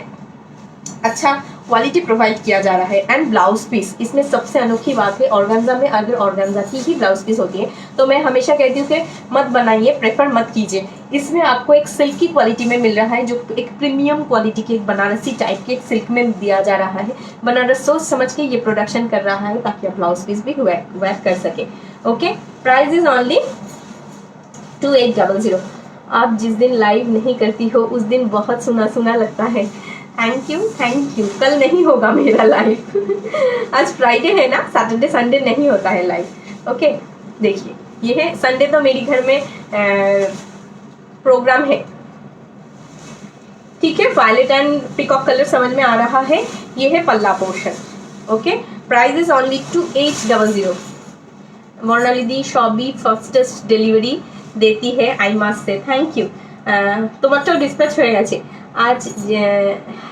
अच्छा क्वालिटी प्रोवाइड किया जा रहा है। एंड ब्लाउज पीस इसमें सबसे अनोखी बात है, ऑर्गेन्जा में अगर ऑर्गेन्जा की ही ब्लाउज पीस होती है तो मैं हमेशा कहती हूँ कि मत बनाइए, प्रेफर मत कीजिए। इसमें आपको एक सिल्की क्वालिटी में मिल रहा है, जो एक प्रीमियम क्वालिटी के, एक बनारसी टाइप के एक सिल्क में दिया जा रहा है। बनारस सोच समझ के ये प्रोडक्शन कर रहा है ताकि आप ब्लाउज पीस भी वेयर कर सके। Okay, price is only 2800। आप जिस दिन लाइव नहीं करती हो उस दिन बहुत सुना सुना लगता है। Thank you thank you. कल नहीं होगा मेरा लाइव आज फ्राइडे है ना, सैटरडे संडे नहीं होता है लाइव। ओके, देखिए ये है संडे तो मेरी घर में प्रोग्राम है, ठीक है। वायलेट एंड पिकॉक कलर समझ में आ रहा है, ये है पल्ला portion. Okay, price is only 2800। मोर्नालिदी शॉबी फास्टेस्ट डिलीवरी देती है, I must say thank you. তোমারটাও ডিসপ্যাচ হয়ে গেছে आज।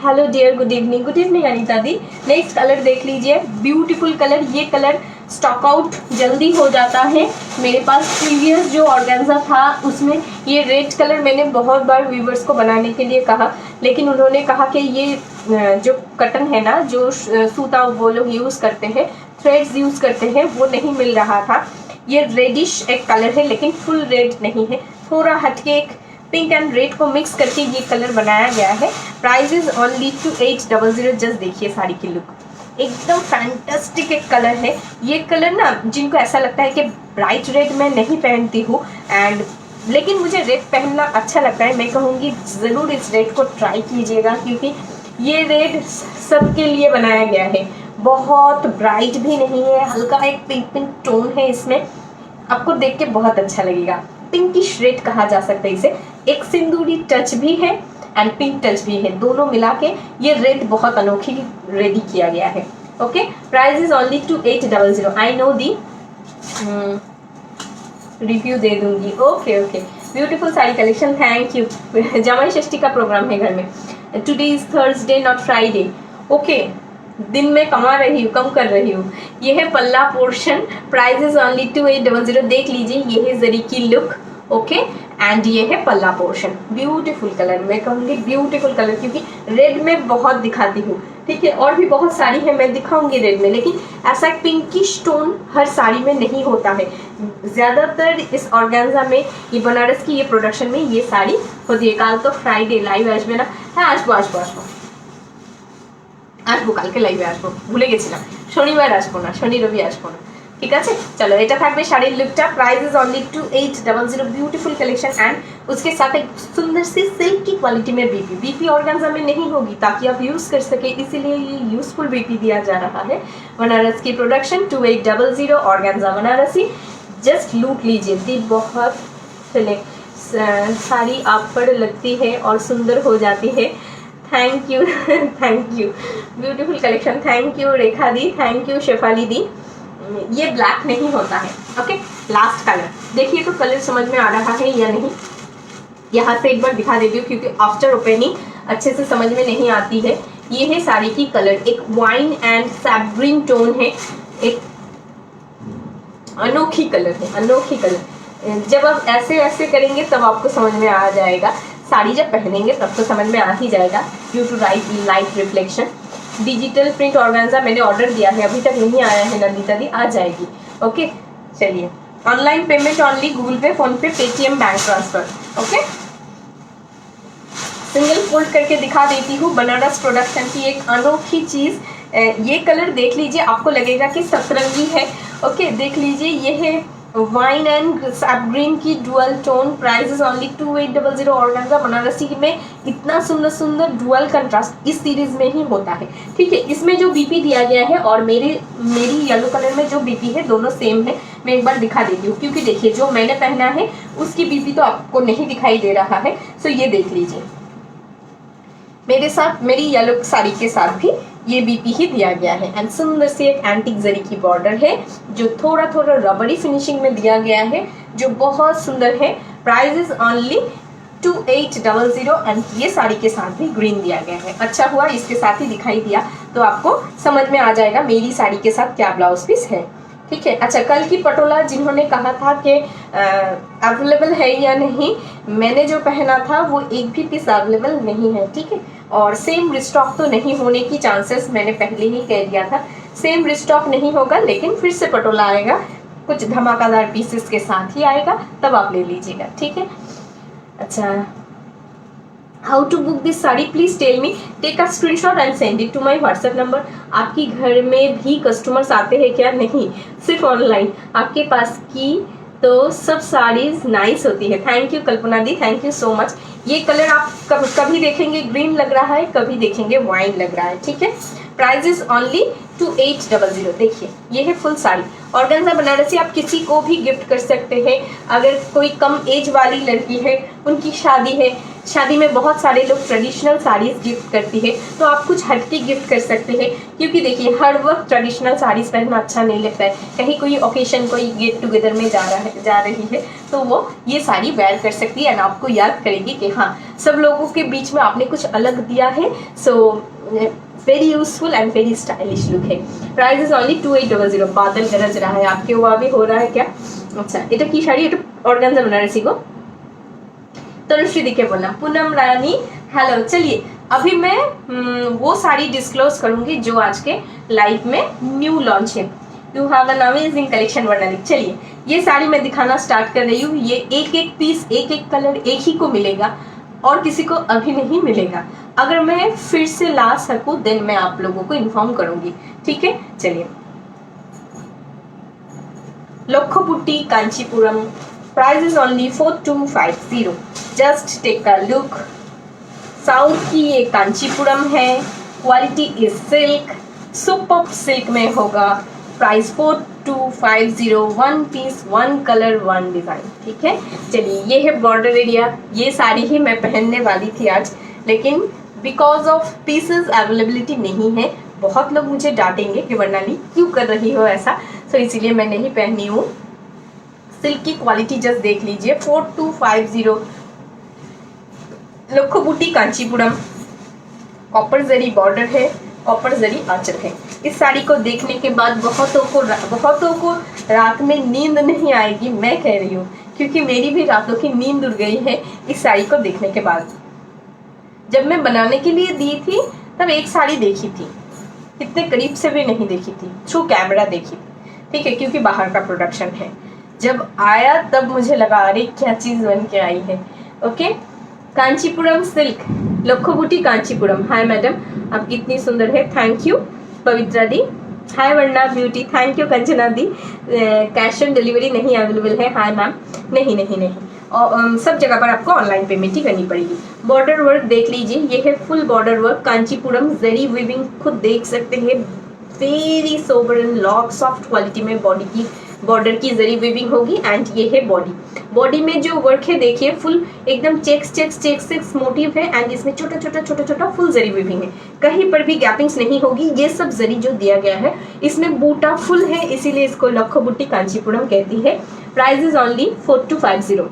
Hello dear, good evening Anita दी। नेक्स्ट कलर देख लीजिए, ब्यूटीफुल कलर। ये कलर स्टॉक आउट जल्दी हो जाता है। मेरे पास प्रीवियस जो ऑर्गेन्जा था उसमें ये रेड कलर मैंने बहुत बार व्यूवर्स को बनाने के लिए कहा, लेकिन उन्होंने कहा कि ये जो कटन है ना, जो सूता वो लोग यूज़ करते हैं, थ्रेड्स यूज़ करते हैं, वो नहीं मिल रहा था। ये रेडिश एक कलर है लेकिन फुल रेड नहीं है, थोड़ा हटके एक पिंक एंड रेड को मिक्स करके ये कलर बनाया गया है। Price is only 2800। जस्ट देखिए साड़ी की लुक, एकदम फैंटास्टिक एक कलर है। ये कलर ना, जिनको ऐसा लगता है कि ब्राइट रेड मैं नहीं पहनती हूँ एंड लेकिन मुझे रेड पहनना अच्छा लगता है, मैं कहूँगी ज़रूर इस रेड को ट्राई कीजिएगा, क्योंकि ये रेड सबके लिए बनाया गया है। बहुत ब्राइट भी नहीं है, हल्का एक पिंक पिंक टोन है इसमें, आपको देख के बहुत अच्छा लगेगा। पिंकिश रेड कहा जा सकता है इसे, एक सिंदूरी टच भी है एंड पिंक टच भी है, दोनों मिला के ये रेड बहुत अनोखी रेडी किया गया है। Okay, price is only 2800। I know दी रिव्यू दे दूंगी। Okay okay, beautiful sari collection, thank you. Jamai Shashthi का प्रोग्राम है घर में। Today is Thursday not Friday. Okay, दिन में कमा रही हूँ, कम कर रही हूँ। ये है पल्ला पोर्शन, प्राइस इज ओनली 2800। देख लीजिए, ये है जरी की लुक। ओके, एंड ये है पल्ला पोर्शन। ब्यूटीफुल कलर, मैं कहूँगी ब्यूटीफुल कलर, क्योंकि रेड में बहुत दिखाती हूँ, ठीक है, और भी बहुत साड़ी है मैं दिखाऊंगी रेड में, लेकिन ऐसा पिंकिश टोन हर साड़ी में नहीं होता है। ज़्यादातर इस ऑर्गेन्जा में, ये बनारस की ये प्रोडक्शन में ये साड़ी होती है। कल तो फ्राइडे लाइव आसबे ना? हाँ, आसबो आसबो आसबो আসবো, কালকে লাইভে আসবো, ভুলে গেছিলাম। শনিবার আসবো না, শনি রবি আসবো না, ঠিক আছে। চলো, এটা থাকবে শাড়ির লুকটা। Price is only 2800। Beautiful collection and उसके साथ एक सुंदर सी सिल्क की क्वालिटी में बीपी ऑर्गेन्जा में नहीं होगी, ताकि आप यूज़ कर सके, इसीलिए ये यूजफुल बीपी दिया जा रहा है। बनारस की प्रोडक्शन 2800 ऑर्गेन्जा बनारसी। जस्ट लूट लीजिए दी, बहुत चले साड़ी आप पर लगती है और सुंदर हो जाती है। Thank you thank you, beautiful collection, thank you Rekha दी, थैंक यू शेफाली दी। ये ब्लैक नहीं होता है। ओके, लास्ट कलर देखिए तो कलर समझ में आ रहा है या नहीं, यहाँ से एक बार दिखा देती हूँ, क्योंकि आफ्टर ओपनिंग अच्छे से समझ में नहीं आती है। ये है साड़ी की कलर, एक वाइन एंड सैप टोन है, एक अनोखी कलर है, अनोखी कलर। जब आप ऐसे ऐसे करेंगे तब आपको समझ में आ जाएगा, साड़ी जब पहनेंगे तब तो समझ में आ ही जाएगा, due to light reflection. Digital print organza मैंने ऑर्डर दिया है, अभी तक नहीं आया है नंदिता दी, आ जाएगी। ओके, चलिए, ऑनलाइन पेमेंट ओनली, गूगल पे, फोन पे, Paytm, bank transfer. Okay, single fold करके दिखा देती हूँ बनारस प्रोडक्शन की एक अनोखी चीज़। ये कलर देख लीजिए, आपको लगेगा कि सतरंगी है। ओके, देख लीजिए, ये है वाइन एंड सैप ग्रीन की dual tone, price is only 2800। Organza Banarasi में इतना सुंदर सुंदर डुअल कंट्रास्ट इस सीरीज में ही होता है। ठीक है, इसमें जो बीपी दिया गया है और मेरी येलो कलर में जो बीपी है दोनों सेम है। मैं एक बार दिखा देती हूँ, क्योंकि देखिए जो मैंने पहना है उसकी बीपी तो आपको नहीं दिखाई दे रहा है। सो ये देख लीजिए, मेरे साथ मेरी येलो साड़ी के साथ भी ये बीपी ही दिया गया है। एंड सुंदर सी एक एंटिक जरी की बॉर्डर है जो थोड़ा थोड़ा रबड़ी फिनिशिंग में दिया गया है, जो बहुत सुंदर है। प्राइस इज ओनली 2800 एंड ये साड़ी के साथ भी ग्रीन दिया गया है। अच्छा हुआ इसके साथ ही दिखाई दिया, तो आपको समझ में आ जाएगा मेरी साड़ी के साथ क्या ब्लाउज पीस है। ठीक है, अच्छा कल की पटोला जिन्होंने कहा था कि अवेलेबल है या नहीं, मैंने जो पहना था वो एक भी पीस अवेलेबल नहीं है। ठीक है, और सेम रिस्टॉक तो नहीं होने की चांसेस मैंने पहले ही कह दिया था, सेम रिस्टॉक नहीं होगा, लेकिन फिर से पटोला आएगा कुछ धमाकेदार पीसेस के साथ ही आएगा, तब आप ले लीजिएगा। ठीक है, अच्छा how to book this sari, please tell me, take a screenshot and send it to my WhatsApp number. आपकी घर में भी कस्टमर्स आते हैं क्या? नहीं, सिर्फ ऑनलाइन। आपके पास की तो सब साड़ीज नाइस होती है। Thank you Kalpana the, thank you so much. ये कलर आप कभी देखेंगे ग्रीन लग रहा है, कभी देखेंगे वाइन लग रहा है। ठीक है, प्राइस इज ओनली 2800। देखिए ये है फुल साड़ी ऑर्गेन्जा बनारसी, आप किसी को भी गिफ्ट कर सकते हैं। अगर कोई कम एज वाली लड़की है, उनकी शादी है, शादी में बहुत सारे लोग ट्रेडिशनल साड़ीज गिफ्ट करती है, तो आप कुछ हटके गिफ्ट कर सकते हैं। क्योंकि देखिए हर वक्त ट्रेडिशनल साड़ीज पहनना अच्छा नहीं लगता है, कहीं कोई ओकेशन कोई गेट टुगेदर में जा रही है तो वो ये साड़ी वेयर कर सकती है एंड आपको याद करेगी कि हाँ सब लोगों के बीच में आपने कुछ अलग दिया है। So very useful and very stylish look है। Price is only 2800। बादल गरज रहा है, आपके वहाँ भी हो रहा है क्या? अच्छा এটা কি শাড়ি? এটা অর্গানজা बनारसी को तनुश्री दिखे बोला। पूनम रानी हेलो। चलिए अभी मैं वो साड़ी डिस्क्लोज करूंगी जो आज के लाइव में न्यू लॉन्च है। You have an amazing collection वर्णन। चलिए ये साड़ी मैं दिखाना स्टार्ट कर रही हूँ। ये एक एक पीस एक एक कलर एक ही को मिलेगा और किसी को अभी नहीं मिलेगा। अगर मैं फिर से ला सकूं देन मैं आप लोगों को इन्फॉर्म करूंगी। ठीक है, चलिए Lokkhobutti Kanchipuram, price is only 4250। Just take a look. South की ये कांचीपुरम है, quality is silk, super silk में होगा। Price 4250, one piece one colour one design. ठीक है, चलिए ये है बॉर्डर एरिया। ये साड़ी ही मैं पहनने वाली थी आज, लेकिन बिकॉज ऑफ पीसेस अवेलेबिलिटी नहीं है। बहुत लोग मुझे डांटेंगे कि वर्णाली क्यों कर रही हो ऐसा, तो इसीलिए मैं नहीं पहनी हूँ। सिल्क की क्वालिटी जस्ट देख लीजिए। 4250 लोखोबुट्टी कांचीपुरम, कॉपर जरी बॉर्डर है, कॉपर जरी आंचल है। इस साड़ी को देखने के बाद बहुतों को रात में नींद नहीं आएगी, मैं कह रही हूँ, क्योंकि मेरी भी रातों की नींद उड़ गई है इस साड़ी को देखने के बाद। जब मैं बनाने के लिए दी थी तब एक साड़ी देखी थी, इतने करीब से भी नहीं देखी थी, थ्रू कैमरा देखी थी। ठीक है, क्योंकि बाहर का प्रोडक्शन है। जब आया तब मुझे लगा अरे क्या चीज बन के आई है। Okay, Kanchipuram silk, Lokkhobutti Kanchipuram. Hi madam, आप कितनी सुंदर है, थैंक यू पवित्रा दी। Hi Varna beauty, thank you Kanchana दी। कैश ऑन डिलीवरी नहीं अवेलेबल है। हाय मैम, नहीं और सब जगह पर आपको ऑनलाइन पेमेंट ही करनी पड़ेगी। बॉर्डर वर्क देख लीजिए, ये है फुल बॉर्डर वर्क कांचीपुरम जरी वीविंग, खुद देख सकते हैं। Very sober and lot soft quality में बॉडी की बॉर्डर की जरी वीविंग होगी। एंड ये है बॉडी में जो वर्क है देखिए फुल एकदम चेक्स मोटिव है। एंड इसमें छोटा फुल जरी वीविंग है, कहीं पर भी गैपिंग्स नहीं होगी। ये सब जरी जो दिया गया है इसमें बूटा फुल है, इसीलिए इसको लोखोबुट्टी कांचीपुरम कहती है। Price is only 4250।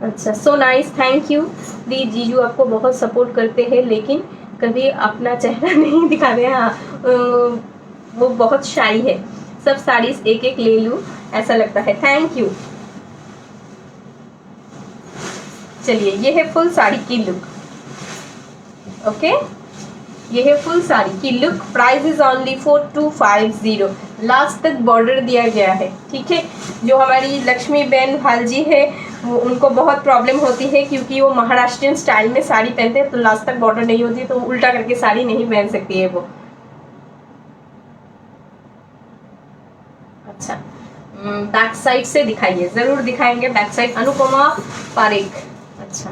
अच्छा, सो नाइस, थैंक यू दी। जीजू आपको बहुत सपोर्ट करते हैं लेकिन कभी अपना चेहरा नहीं दिखाते हैं। वो बहुत शाई है, सब साड़ीज एक एक ले लूं ऐसा लगता है। Thank you. चलिए ये है फुल साड़ी की लुक। ओके, ये है फुल साड़ी की look. Price is only 4250। Last तक बॉर्डर दिया गया है। ठीक है, जो हमारी लक्ष्मी बेन भालजी है वो उनको बहुत प्रॉब्लम होती है क्योंकि वो महाराष्ट्रियन स्टाइल में साड़ी पहनते हैं, तो लास्ट तक बॉर्डर नहीं होती है, तो उल्टा करके साड़ी नहीं पहन सकती है वो। बैक साइड से दिखाइए, जरूर दिखाएंगे बैक साइड। अनुपमा पारेख, अच्छा।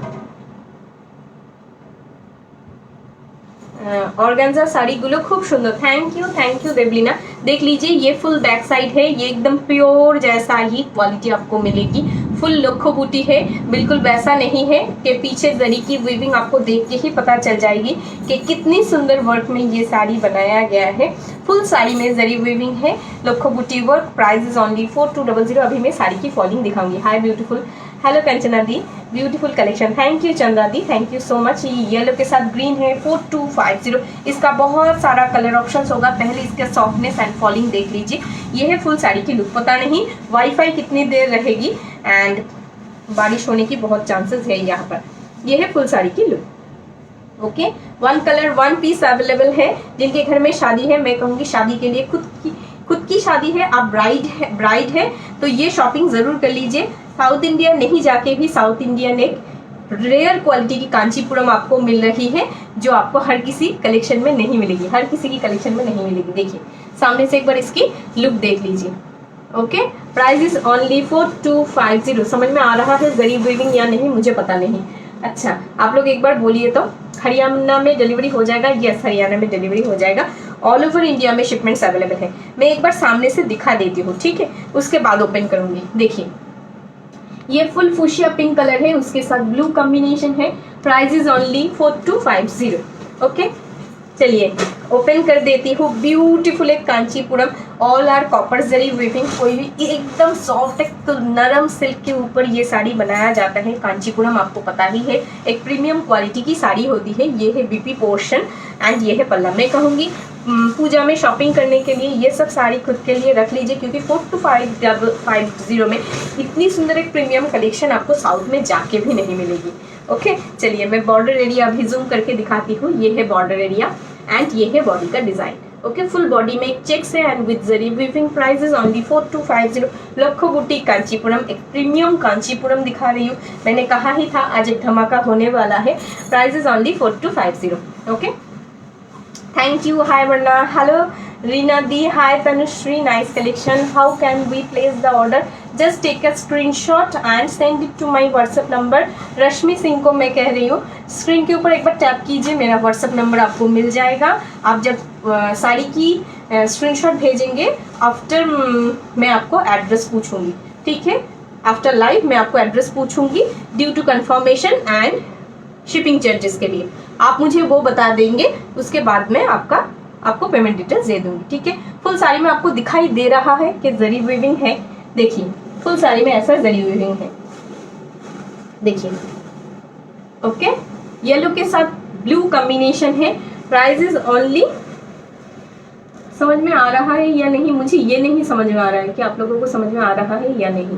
ऑर्गेन्जा শাড়িগুলো খুব সুন্দর, थैंक यू देवलीना। देख लीजिए ये फुल बैक साइड है, ये एकदम प्योर जैसा ही क्वालिटी आपको मिलेगी। फुल लोखो बूटी है, बिल्कुल वैसा नहीं है कि पीछे जरी की वीविंग आपको देख के ही पता चल जाएगी कि कितनी सुंदर वर्क में ये साड़ी बनाया गया है। फुल साड़ी में जरी वीविंग है, लोखो बूटी वर्क। Price is only 4200। अभी मैं साड़ी की फॉलिंग दिखाऊंगी। हाय beautiful, hello Kanchana the, beautiful collection. Thank you Chandra the, thank you so much. ये येलो के साथ ग्रीन है, 4250। इसका बहुत सारा कलर ऑप्शंस होगा। पहले इसका सॉफ्टनेस एंड फॉलिंग देख लीजिए। ये है फुल साड़ी की लुक। पता नहीं वाईफाई कितनी देर रहेगी एंड बारिश होने की बहुत चांसेस है यहाँ पर। ये है फुल साड़ी की look. Okay, one colour one piece available है। जिनके घर में शादी है, मैं कहूँगी शादी के लिए खुद की शादी है, आप ब्राइड है तो ये शॉपिंग जरूर कर लीजिए। साउथ इंडिया नहीं जाके भी साउथ इंडियन एक रेयर क्वालिटी की कांचीपुरम आपको मिल रही है, जो आपको हर किसी कलेक्शन में नहीं मिलेगी, हर किसी की कलेक्शन में नहीं मिलेगी। देखिए सामने से एक बार इसकी लुक देख लीजिए। Okay, price is only 4250। समझ में आ रहा है जरी वीविंग या नहीं मुझे पता नहीं। अच्छा, आप लोग एक बार बोलिए तो। हरियाणा में डिलीवरी हो जाएगा? यस, हरियाणा में डिलीवरी हो जाएगा। ऑल ओवर इंडिया में शिपमेंट्स अवेलेबल है। मैं एक बार सामने से दिखा देती हूँ, ठीक है, उसके बाद ओपन करूंगी। देखिए ये फुल फुशिया पिंक कलर है, उसके साथ ब्लू कॉम्बिनेशन है। Price is only 4250। ओके, चलिए ओपन कर देती हूँ। ब्यूटीफुल एक Kanchipuram, all are copper zari weaving. कोई भी एकदम सॉफ्ट एक तो नरम सिल्क के ऊपर ये साड़ी बनाया जाता है। कांचीपुरम आपको पता ही है एक प्रीमियम क्वालिटी की साड़ी होती है। ये है बीपी पोर्शन एंड ये है पल्ला। मैं कहूँगी पूजा में शॉपिंग करने के लिए ये सब साड़ी खुद के लिए रख लीजिए, क्योंकि 4250 में इतनी सुंदर एक प्रीमियम कलेक्शन आपको साउथ में जाके भी नहीं मिलेगी। ओके, चलिए मैं बॉर्डर एरिया अभी जूम करके दिखाती हूँ। ये है बॉर्डर एरिया एंड ये है बॉडी का डिजाइन। ओके, फुल बॉडी में एक चेक्स है and with zari weaving. Price is only 4250। लखो बूटी कांचीपुरम, एक प्रीमियम कांचीपुरम दिखा रही हूँ। मैंने कहा ही था आज एक धमाका होने वाला है। Price is only 4250। Okay, thank you. Hi Varna, hello Reena दी, hi Tanushree, nice collection. How can we place the order? Just take a screenshot and send it to my WhatsApp number. Rashmi Singh को मैं कह रही हूँ, स्क्रीन के ऊपर एक बार टैप कीजिए, मेरा व्हाट्सएप नंबर आपको मिल जाएगा। आप जब साड़ी की स्क्रीनशॉट भेजेंगे, आफ्टर मैं आपको एड्रेस पूछूंगी, ठीक है? आफ्टर लाइव मैं आपको एड्रेस पूछूंगी due to confirmation and shipping charges के लिए। आप मुझे वो बता देंगे, उसके बाद में आपको पेमेंट डिटेल्स दे दूंगी, ठीक है? फुल साड़ी में आपको दिखाई दे रहा है कि जरी वीविंग है। देखिए फुल साड़ी में ऐसा जरी वीविंग है, देखिए। ओके, येलो के साथ ब्लू कॉम्बिनेशन है। प्राइस इज ओनली, समझ में आ रहा है या नहीं मुझे ये नहीं समझ में आ रहा है कि आप लोगों को समझ में आ रहा है या नहीं।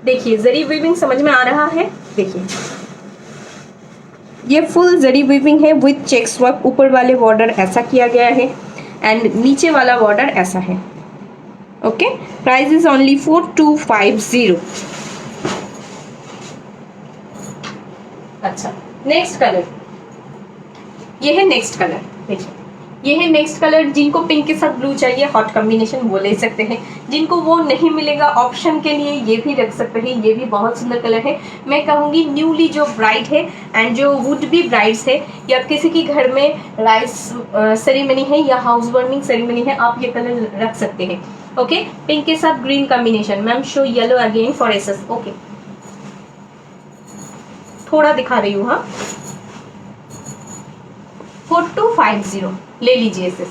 देखिए जरी वीविंग समझ में आ रहा है। देखिए ये फुल जरी वीविंग है विथ चेक्स वर्क। ऊपर वाले बॉर्डर ऐसा किया गया है एंड नीचे वाला बॉर्डर ऐसा है। Okay, price is only 4250। अच्छा, नेक्स्ट कलर, ये है नेक्स्ट कलर। देखिए ये है नेक्स्ट कलर। जिनको पिंक के साथ ब्लू चाहिए, हॉट कॉम्बिनेशन वो ले सकते हैं। जिनको वो नहीं मिलेगा, ऑप्शन के लिए ये भी रख सकते हैं। ये भी बहुत सुंदर कलर है। मैं कहूँगी न्यूली जो ब्राइड है एंड जो वुड बी ब्राइड्स है, या किसी की घर में राइस सेरेमनी है या हाउस वार्मिंग सेरेमनी है, आप ये कलर रख सकते हैं। ओके, पिंक के साथ green combination. Ma'am show yellow again for access. Okay, थोड़ा दिखा रही हूँ। हाँ, 4250 ले लीजिए इसे,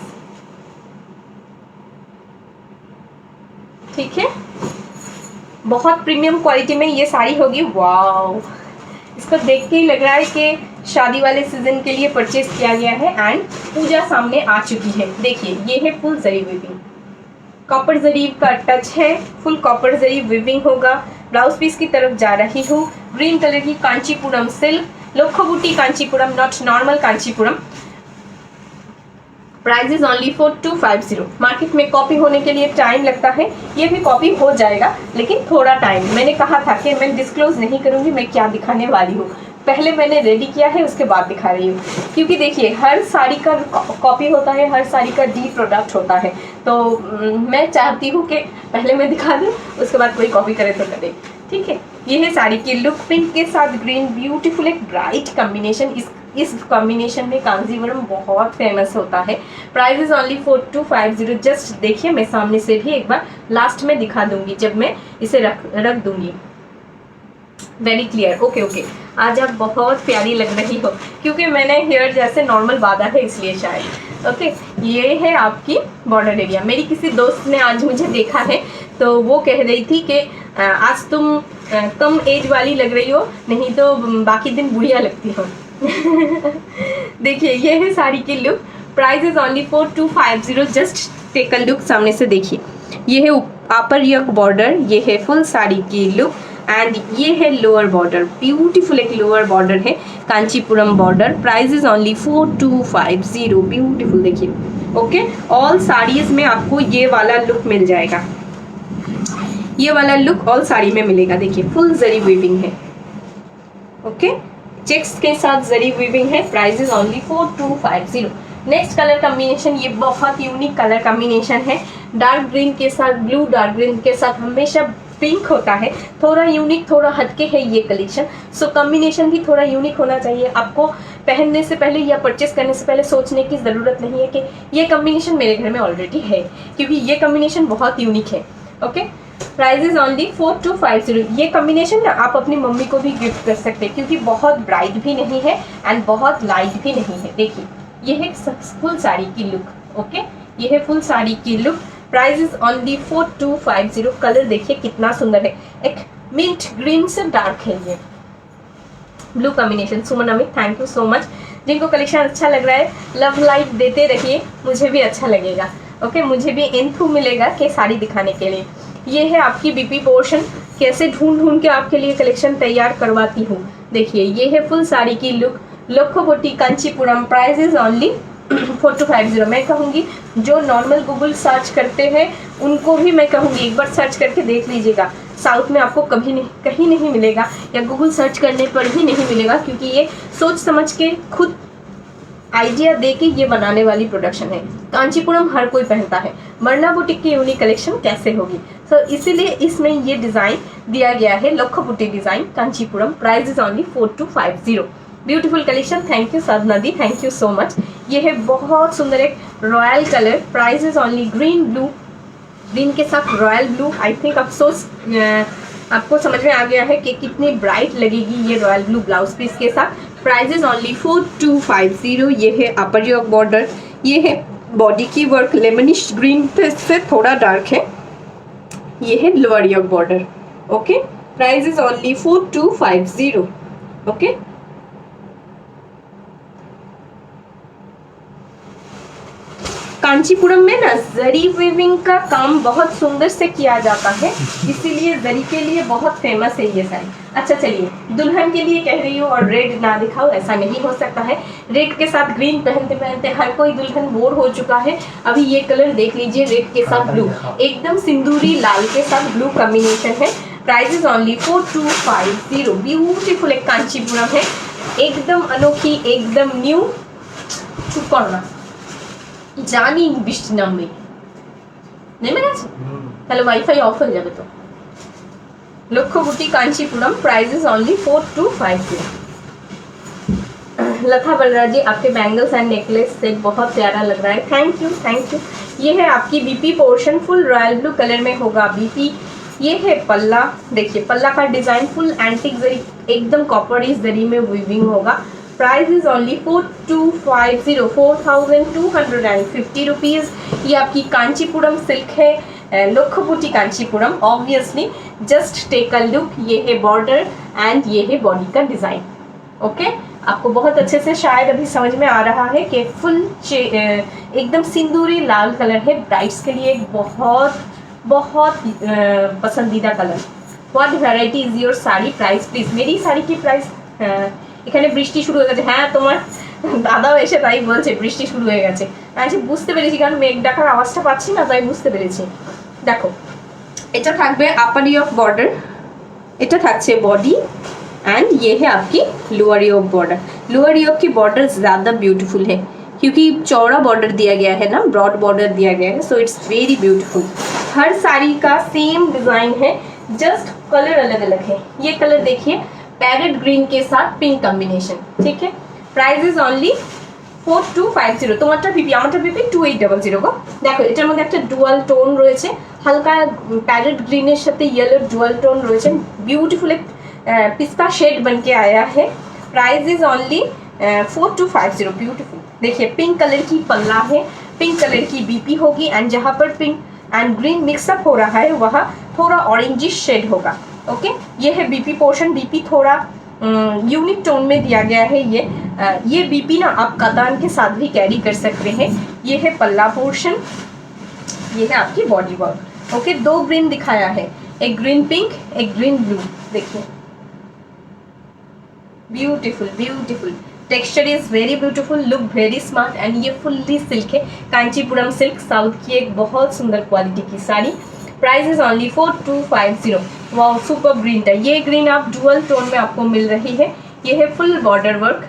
ठीक है? बहुत प्रीमियम क्वालिटी में ये साड़ी होगी। वाओ, इसको देख के ही लग रहा है कि शादी वाले सीजन के लिए परचेज किया गया है एंड पूजा सामने आ चुकी है। देखिए ये है फुल जरी वीविंग, कॉपर जरी का टच है, फुल कॉपर जरी वीविंग होगा। ब्लाउज पीस की तरफ जा रही हूँ। ग्रीन कलर की कांचीपुरम सिल्क, लोखो बूटी Kanchipuram, not normal Kanchipuram. Price is only 4250। Market में कॉपी होने के लिए टाइम लगता है, ये भी कॉपी हो जाएगा लेकिन थोड़ा टाइम। मैंने कहा था कि मैं डिस्क्लोज नहीं करूंगी मैं क्या दिखाने वाली हूँ। पहले मैंने रेडी किया है, उसके बाद दिखा रही हूँ। क्योंकि देखिए हर साड़ी का कॉपी होता है, हर साड़ी का डी प्रोडक्ट होता है, तो मैं चाहती हूँ कि पहले मैं दिखा दूँ, उसके बाद कोई कॉपी करे तो करे। ठीक है, ये है साड़ी की लुक। पिंक के साथ ग्रीन, ब्यूटीफुल एक ब्राइट कॉम्बिनेशन। इस कॉम्बिनेशन में कांजीवरम बहुत फेमस होता है। Price is only 4250। जस्ट देखिए, मैं सामने से भी एक बार लास्ट में दिखा दूंगी जब मैं इसे रख दूंगी। Very clear. ओके ओके, आज आप बहुत प्यारी लग रही हो, क्योंकि मैंने हेयर जैसे नॉर्मल बांधा है इसलिए शायद। ओके, ये है आपकी बॉर्डर एरिया। मेरी किसी दोस्त ने आज मुझे देखा है, तो वो कह रही थी कि आज तुम कम एज वाली लग रही हो, नहीं तो बाकी दिन बुढ़िया लगती हो। देखिए, ये है साड़ी की look. Price is only 4250। Just take a look, सामने से देखिए। ये है अपर यक बॉर्डर, ये है फुल साड़ी की लुक, एंड ये है लोअर बॉर्डर। ब्यूटीफुल एक लोअर बॉर्डर है, Kanchipuram border. Price is only 4250। Beautiful, देखिए। ओके, ऑल साड़ीज में आपको ये वाला लुक मिल जाएगा। ये वाला लुक ऑल साड़ी में मिलेगा। देखिए, फुल जरी वीविंग है। ओके, चेक्स के साथ जरी वीविंग है। Price is only 4250। Next colour combination, ये बहुत यूनिक कलर कॉम्बिनेशन है। डार्क ग्रीन के साथ ब्लू, डार्क ग्रीन के साथ हमेशा पिंक होता है। थोड़ा यूनिक, थोड़ा हटके है ये कलेक्शन, सो कॉम्बिनेशन भी थोड़ा यूनिक होना चाहिए। आपको पहनने से पहले या परचेस करने से पहले सोचने की ज़रूरत नहीं है कि ये कॉम्बिनेशन मेरे घर में ऑलरेडी है, क्योंकि ये कॉम्बिनेशन बहुत यूनिक है। Okay, price is only 4250। ये कॉम्बिनेशन ना आप अपनी मम्मी को भी गिफ्ट कर सकते हैं, क्योंकि बहुत ब्राइट भी नहीं है एंड बहुत लाइट भी नहीं है। देखिए, ये है फुल साड़ी की लुक। ओके, ये है फुल साड़ी की look. Price is only 4250। Colour देखिए कितना सुंदर है, एक मिंट ग्रीन से डार्क है ये blue combination. Suman Amit, thank you so much. जिनको कलेक्शन अच्छा लग रहा है, लव लाइक देते रहिए, मुझे भी अच्छा लगेगा। ओके, मुझे भी इन्फो मिलेगा कि साड़ी दिखाने के लिए। ये है आपकी बीपी पोर्शन, कैसे ढूंढ के आपके लिए कलेक्शन तैयार करवाती हूँ। देखिए, ये है फुल साड़ी की look, Lokkhoboti Kanchipuram. Price is only 4250। मैं कहूँगी जो नॉर्मल गूगल सर्च करते हैं उनको भी मैं कहूँगी एक बार सर्च करके देख लीजिएगा। साउथ में आपको कभी नहीं, कहीं नहीं मिलेगा, या गूगल सर्च करने पर भी नहीं मिलेगा, क्योंकि ये सोच समझ के खुद आइडिया दे के ये बनाने वाली प्रोडक्शन है। कांचीपुरम हर कोई पहनता है, मरना बुटीक की यूनिक कलेक्शन कैसे होगी। तो इसीलिए इसमें ये डिज़ाइन दिया गया है, Lokkhobuti design Kanchipuram. Price is only 4250। Beautiful collection. Thank you Sadhana दी, थैंक यू सो मच। ये है बहुत सुंदर एक royal colour. Price is only green blue, green के साथ रॉयल ब्लू। आई थिंक अफसोस आपको समझ में आ गया है कि कितनी ब्राइट लगेगी ये रॉयल ब्लू ब्लाउज पीस के साथ। Price is only 4250। ये है अपर योक बॉर्डर, ये है बॉडी की वर्क, लेमनिश ग्रीन से थोड़ा डार्क है। ये है lower yoke border. Okay, price is only 4250। Okay, Kanchipuram में ना जरी वीविंग का काम बहुत सुंदर से किया जाता है, इसीलिए जरी के लिए बहुत फेमस है ये साड़ी। अच्छा चलिए, दुल्हन के लिए कह रही हूँ और रेड ना दिखाओ, ऐसा नहीं हो सकता है। रेड के साथ ग्रीन पहनते पहनते हर कोई दुल्हन बोर हो चुका है। अभी ये कलर देख लीजिए, रेड के साथ ब्लू, एकदम सिंदूरी लाल के साथ ब्लू कॉम्बिनेशन है। Price is only 4250। ब्यूटीफुल एक कांचीपुरम है, एकदम अनोखी, एकदम न्यू। चुप करना জানি বৃষ্টি নামবে, নেমে গেছে, তাহলে ওয়াইফাই অফ হয়ে যাবে। তো Lokkhobuti Kanchipuram. Price is only 4250। Lata Balraj ji, आपके बैंगल्स एंड नेकलेस सेट बहुत प्यारा लग रहा है, थैंक यू थैंक यू। ये है आपकी BP portion, full royal blue colour में होगा बीपी। ये है पल्ला, देखिए पल्ला का डिजाइन फुल एंटिक जरी, एकदम कॉपर जरी में वीविंग होगा। Price is only 4250, 4250 rupees. ये आपकी कांचीपुरम सिल्क है, Lokkhobuti Kanchipuram. Obviously just take a look. ये है बॉर्डर एंड ये है बॉडी का डिज़ाइन। ओके, आपको बहुत अच्छे से शायद अभी समझ में आ रहा है कि फुल एकदम सिंदूरी लाल कलर है, ब्राइड्स के लिए बहुत बहुत पसंदीदा colour. What variety is your sari price please. मेरी साड़ी की प्राइस, এখানে বৃষ্টি শুরু হয়ে গেছে। হ্যাঁ, তোমার দাদাও এসে তাই বলছে বৃষ্টি শুরু হয়ে গেছে। আচ্ছা, বুঝতে পেরেছি, কারণ মেঘ ডাকার আওয়াজটা পাচ্ছি না, তাই বুঝতে পেরেছি। দেখো, এটা থাকবে আপার ইয়ক বর্ডার, এটা থাকছে বডি, एंड ये है आपकी लोअर योक बॉर्डर। लोअर योक की बॉर्डर ज़्यादा ब्यूटीफुल है क्योंकि चौड़ा बॉर्डर दिया गया है ना, ब्रॉड बॉर्डर दिया गया है, सो इट्स वेरी ब्यूटीफुल। हर साड़ी का सेम डिज़ाइन है, जस्ट कलर अलग अलग है। ये कलर देखिए, पैरेट ग्रीन के साथ पिंक कॉम्बिनेशन, ठीक है। Price is only 4250। তোমারটা পিপি, আমারটা পিপি 2800 গো। দেখো এটার মধ্যে একটা ডুয়াল টোন রয়েছে, হালকা প্যারেট গ্রিনের সাথে येलो ডুয়াল টোন রয়েছে, বিউটিফুল एक पिस्ता शेड बन के आया है। Price is only 4250। ब्यूटीफुल। देखिए पिंक कलर की पल्ला है, पिंक कलर की बीपी होगी एंड जहाँ पर पिंक एंड ग्रीन मिक्सअप हो रहा है वहाँ थोड़ा ऑरेंजिश शेड होगा। ओके, ये है बीपी पोर्शन। बीपी थोड़ा यूनिक टोन में दिया गया है। ये बीपी ना आप कतान के साथ भी कैरी कर सकते हैं। ये है पल्ला पोर्शन, ये है आपकी बॉडी वर्क। ओके, 2 ग्रीन दिखाया है, एक ग्रीन पिंक, एक ग्रीन ब्लू। देखिए beautiful beautiful, texture is very beautiful, look very smart and ये फुल्ली सिल्क है, कांचीपुरम सिल्क, साउथ की एक बहुत सुंदर क्वालिटी की sari. Price is only 4250। Wow super green था, ये ग्रीन आप डुअल टोन में आपको मिल रही है। ये है फुल बॉर्डर वर्क।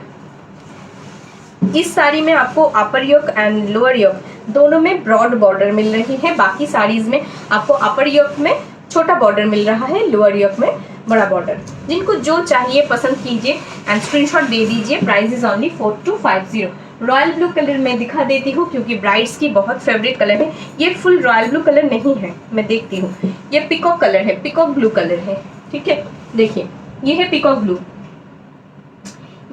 इस साड़ी में आपको अपर योक एंड लोअर योक दोनों में ब्रॉड बॉर्डर मिल रही है। बाकी साड़ीज में आपको अपर योक में छोटा बॉर्डर मिल रहा है, लोअर योक में बड़ा बॉर्डर। जिनको जो चाहिए पसंद कीजिए एंड स्क्रीनशॉट दे दीजिए। Price is only 4250। Royal blue colour में दिखा देती हूँ क्योंकि ब्राइड्स की बहुत फेवरेट कलर है। ये फुल रॉयल ब्लू कलर नहीं है, मैं देखती हूँ, ये पिकॉक कलर है, पिकॉक ब्लू कलर है, ठीक है। देखिए ये है peacock blue,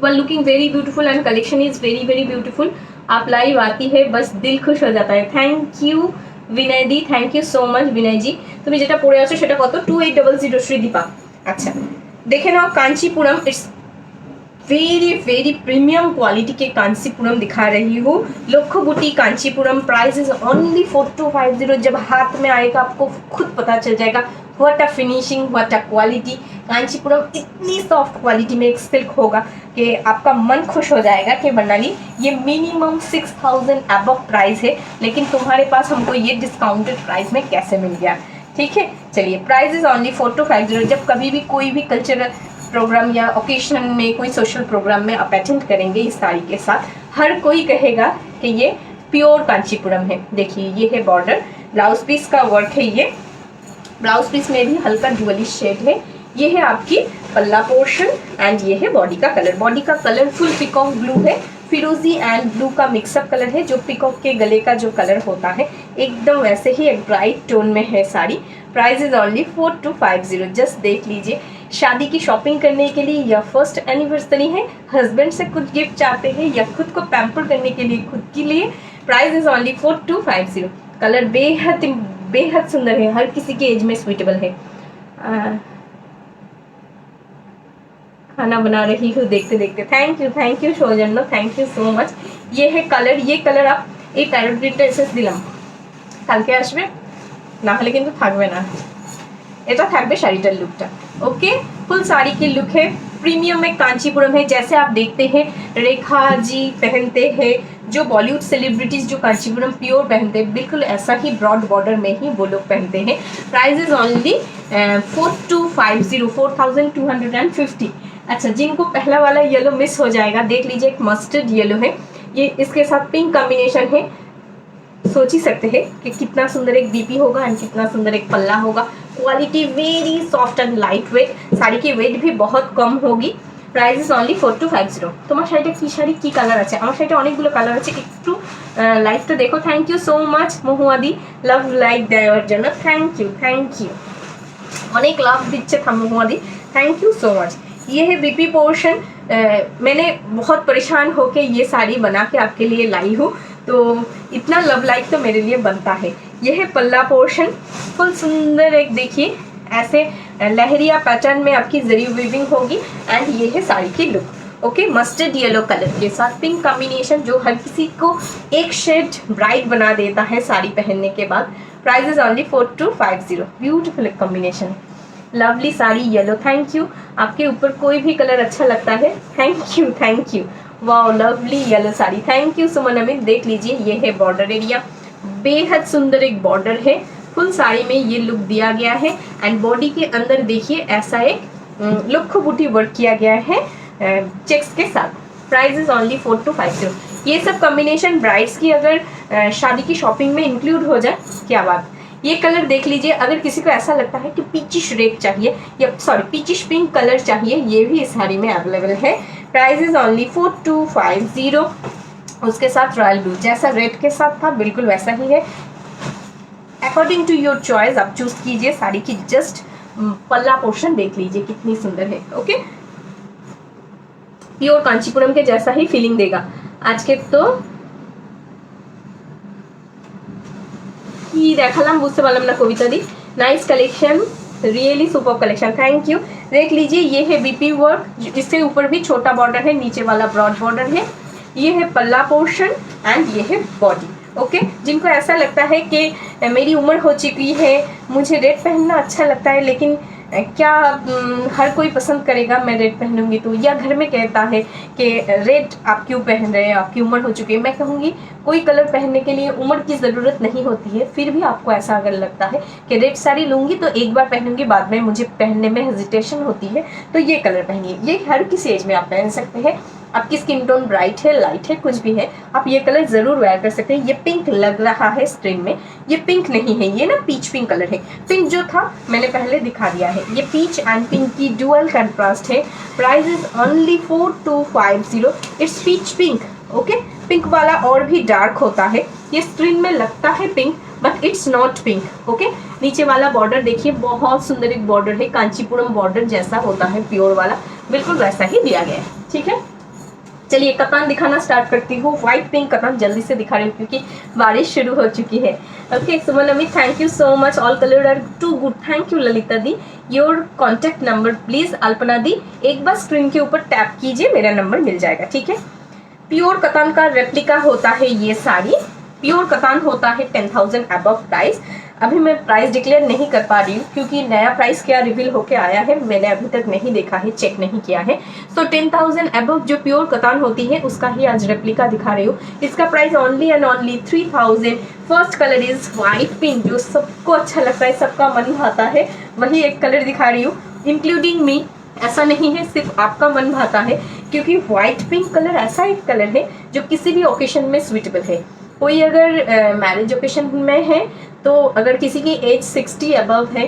one looking very beautiful and collection is very very beautiful. आप लाइव आती है बस दिल खुश हो जाता है। थैंक यू विनय दी, thank you so much Vinay ji. তুমি যেটা পরে আছো সেটা কত? 2800 শ্রীদীপা। अच्छा देखे ना, Kanchipuram it's very very premium quality के कांचीपुरम दिखा रही हूँ। लोखो बूटी कांचीपुरम। Price is only 4250। जब हाथ में आएगा आपको खुद पता चल जाएगा what a finishing, what a quality. Kanchipuram इतनी सॉफ्ट क्वालिटी में एक सिल्क होगा कि आपका मन खुश हो जाएगा कि बनाली ये मिनिमम 6000 अबव प्राइस है, लेकिन तुम्हारे पास हमको ये डिस्काउंटेड प्राइस में कैसे मिल गया, ठीक है। चलिए प्राइस इज ओनली 4250। जब कभी भी कोई भी कल्चरल प्रोग्राम या ओकेशन में कोई सोशल प्रोग्राम में आप अटेंड करेंगे इस साड़ी के साथ, हर कोई कहेगा कि ये प्योर कांचीपुरम है। देखिए ये है बॉर्डर, ब्लाउज पीस का वर्क है, ये ब्लाउज पीस में भी हल्का डुअलिश शेड है। ये है आपकी पल्ला पोर्शन एंड ये है बॉडी का कलर। बॉडी का कलर फुल पिकॉक ब्लू है, फिरोजी एंड ब्लू का मिक्सअप कलर है। जो पिकॉक के गले का जो कलर होता है एकदम वैसे ही एक ब्राइट टोन में है sari. Price is only 4250। Just देख लीजिए, शादी की शॉपिंग करने के लिए या फर्स्ट एनिवर्सरी है, हस्बैंड से कुछ गिफ्ट चाहते हैं या खुद को पैम्पर करने के लिए खुद के लिए, प्राइस इज ओनली 4250। कलर बेहद बेहद सुंदर है, हर किसी के एज में सूटेबल है। खाना बना रही हूँ देखते देखते। थैंक यू सौजन्य, थैंक यू सो मच। ये है कलर, ये कलर आप এই প্যারট গ্রিনটা এসএস দিলাম, কালকে আসবে, না হলে কিন্তু থাকবে না। এটা থাকবে শাড়িটার লুকটা। ओके, फुल साड़ी की लुक है, प्रीमियम में कांचीपुरम है। जैसे आप देखते हैं रेखा जी पहनते हैं, जो बॉलीवुड सेलिब्रिटीज जो कांचीपुरम प्योर पहनते हैं, बिल्कुल ऐसा ही ब्रॉड बॉर्डर में ही वो लोग पहनते हैं। Price is only 4250, 4250। अच्छा, जिनको पहला वाला येलो मिस हो जाएगा, देख लीजिए एक मस्टर्ड येलो है, ये इसके साथ पिंक कॉम्बिनेशन है। सोच ही सकते हैं कि कितना सुंदर एक बीपी होगा एंड कितना सुंदर एक पल्ला होगा। Quality very soft and light weight, sari की वेट भी बहुत कम होगी। Price is only 4250। তোমার শাড়িটা কি শাড়ি, কি কালার আছে? আমার শাড়িটা অনেকগুলো কালার আছে, একটু লাইটটা দেখো। থ্যাংক ইউ সো মাচ মহুয়াদি, লাভ লাইক দেওয়ার জন্য থ্যাংক ইউ। অনেক লাভ দিচ্ছে মহুয়াদি, थैंक यू सो मच। ये है बीपी पोर्शन। मैंने बहुत परेशान होके ये साड़ी बना के आपके लिए लाई हूँ, तो इतना लव लाइक तो मेरे लिए बनता है। ये है पल्ला पोर्शन, फुल सुंदर एक देखिए ऐसे लहरिया पैटर्न में आपकी जरी वीविंग होगी एंड ये है साड़ी की look. Okay, mustard yellow colour के साथ पिंक कॉम्बिनेशन जो हर किसी को एक शेड ब्राइट बना देता है साड़ी पहनने के बाद। Price is only 4250। Beautiful combination, lovely sari yellow. Thank you. आपके ऊपर कोई भी कलर अच्छा लगता है, thank you. Wow lovely yellow sari, thank you Suman Amit. देख लीजिए ये है बॉर्डर एरिया, बेहद सुंदर एक बॉर्डर है। फुल साड़ी में ये लुक दिया गया है एंड बॉडी के अंदर देखिए ऐसा एक लुक को बूटी वर्क किया गया है चेक्स के साथ। Price is only 4250। ये सब कॉम्बिनेशन ब्राइड्स की अगर शादी की शॉपिंग में इंक्लूड हो जाए, क्या बात। ये कलर देख लीजिए, अगर किसी को ऐसा लगता है कि पीचिश रेड चाहिए या सॉरी पीचिश पिंक कलर चाहिए, ये भी इस साड़ी में अवेलेबल है। Price is only 4250। उसके साथ रॉयल ब्लू, जैसा रेड के साथ था बिल्कुल वैसा ही है। अकॉर्डिंग टू योर चॉइस आप चूज कीजिए। साड़ी की जस्ट पल्ला पोर्शन देख लीजिए कितनी सुंदर है। ओके, प्योर कांचीपुरम के जैसा ही फीलिंग देगा। आज के तो কি দেখালাম বুঝতে পারলাম না কবিতা दी। Nice collection, really super collection, thank you. देख लीजिए, ये है बीपी वर्क, इसके ऊपर भी छोटा बॉर्डर है, नीचे वाला ब्रॉड बॉर्डर है। ये है पल्ला पोर्शन एंड ये है बॉडी। ओके, जिनको ऐसा लगता है कि मेरी उम्र हो चुकी है, मुझे रेड पहनना अच्छा लगता है, लेकिन क्या हर कोई पसंद करेगा मैं रेड पहनूंगी तो, या घर में कहता है कि रेड आप क्यों पहन रहे हैं, आपकी उम्र हो चुकी है। मैं कहूँगी कोई कलर पहनने के लिए उम्र की ज़रूरत नहीं होती है। फिर भी आपको ऐसा अगर लगता है कि रेड साड़ी लूँगी तो एक बार पहनूंगी, बाद में मुझे पहनने में हेजिटेशन होती है, तो ये कलर पहनिए। ये हर किसी एज में आप पहन सकते हैं। आपकी स्किन टोन ब्राइट है, लाइट है, कुछ भी है, आप ये कलर ज़रूर वेयर कर सकते हैं। ये पिंक लग रहा है स्ट्रिंग में, ये पिंक नहीं है, ये ना पीच पिंक कलर है। पिंक जो था मैंने पहले दिखा दिया है, ये पीच एंड पिंक की डुअल कंट्रास्ट है। Price is only 4250। It's peach pink. Okay, pink वाला और भी डार्क होता है, ये स्ट्रिंग में लगता है pink but it's not pink. Okay, नीचे वाला बॉर्डर देखिए, बहुत सुंदर एक बॉर्डर है, कांचीपुरम बॉर्डर जैसा होता है प्योर वाला, बिल्कुल वैसा ही दिया गया है। ठीक है, चलिए कतान दिखाना स्टार्ट करती हूँ। व्हाइट पिंक कतान जल्दी से दिखा रही हूँ क्योंकि बारिश शुरू हो चुकी है। Okay, Suman Amit, thank you so much, all colour are too good, thank you Lalita दी। Your contact number please. Alpana दी, एक बार स्क्रीन के ऊपर टैप कीजिए, मेरा नंबर मिल जाएगा। ठीक है, प्योर कतान का रेप्लिका होता है ये साड़ी। प्योर कतान होता है 10,000 अबव प्राइस। अभी मैं प्राइस डिक्लेयर नहीं कर पा रही हूँ क्योंकि नया प्राइस क्या रिवील होके आया है मैंने अभी तक नहीं देखा है, चेक नहीं किया है। सो 10,000 अबव जो प्योर कतान होती है उसका ही आज रेप्लिका दिखा रही हूँ। इसका price only and only 3,000। First colour is white pink, जो सबको अच्छा लगता है, सबका मन भाता है, वही एक कलर दिखा रही हूँ, इंक्लूडिंग मी। ऐसा नहीं है सिर्फ आपका मन भाता है, क्योंकि व्हाइट पिंक कलर ऐसा एक कलर है जो किसी भी ओकेशन में सुइटेबल है। कोई अगर मैरिज ओकेशन में है तो अगर किसी की एज 60 अबव है,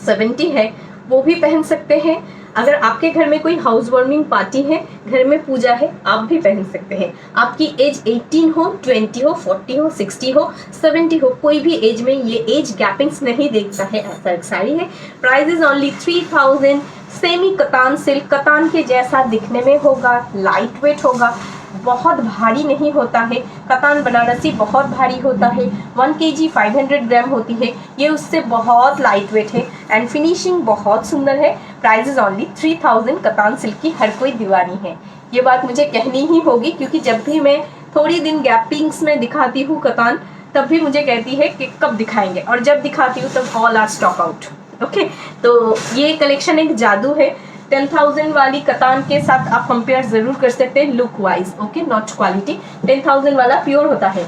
70 है, वो भी पहन सकते हैं। अगर आपके घर में कोई हाउस वार्मिंग पार्टी है, घर में पूजा है, आप भी पहन सकते हैं। आपकी एज 18 हो, 20 हो, 40 हो, 60 हो, 70 हो, कोई भी एज में ये एज गैपिंग्स नहीं देखता है, ऐसा एक साड़ी है। Price is only 3,000। Semi katan silk, katan के जैसा दिखने में होगा, लाइट वेट होगा, बहुत भारी नहीं होता है। कतान बनारसी बहुत भारी होता है, 1 kg 500 ग्राम होती है, ये उससे बहुत लाइट वेट है एंड फिनिशिंग बहुत सुंदर है। Price is only 3,000। कतान सिल्क की हर कोई दीवानी है, ये बात मुझे कहनी ही होगी क्योंकि जब भी मैं थोड़ी दिन गैपिंग्स में दिखाती हूँ कतान, तब भी मुझे कहती है कि कब दिखाएंगे, और जब दिखाती हूँ तब all are stock out. Okay, तो ये कलेक्शन एक जादू है। 10,000 वाली कतान के साथ आप कंपेयर जरूर कर सकते हैं look wise, okay, not quality. 10,000 वाला प्योर होता है,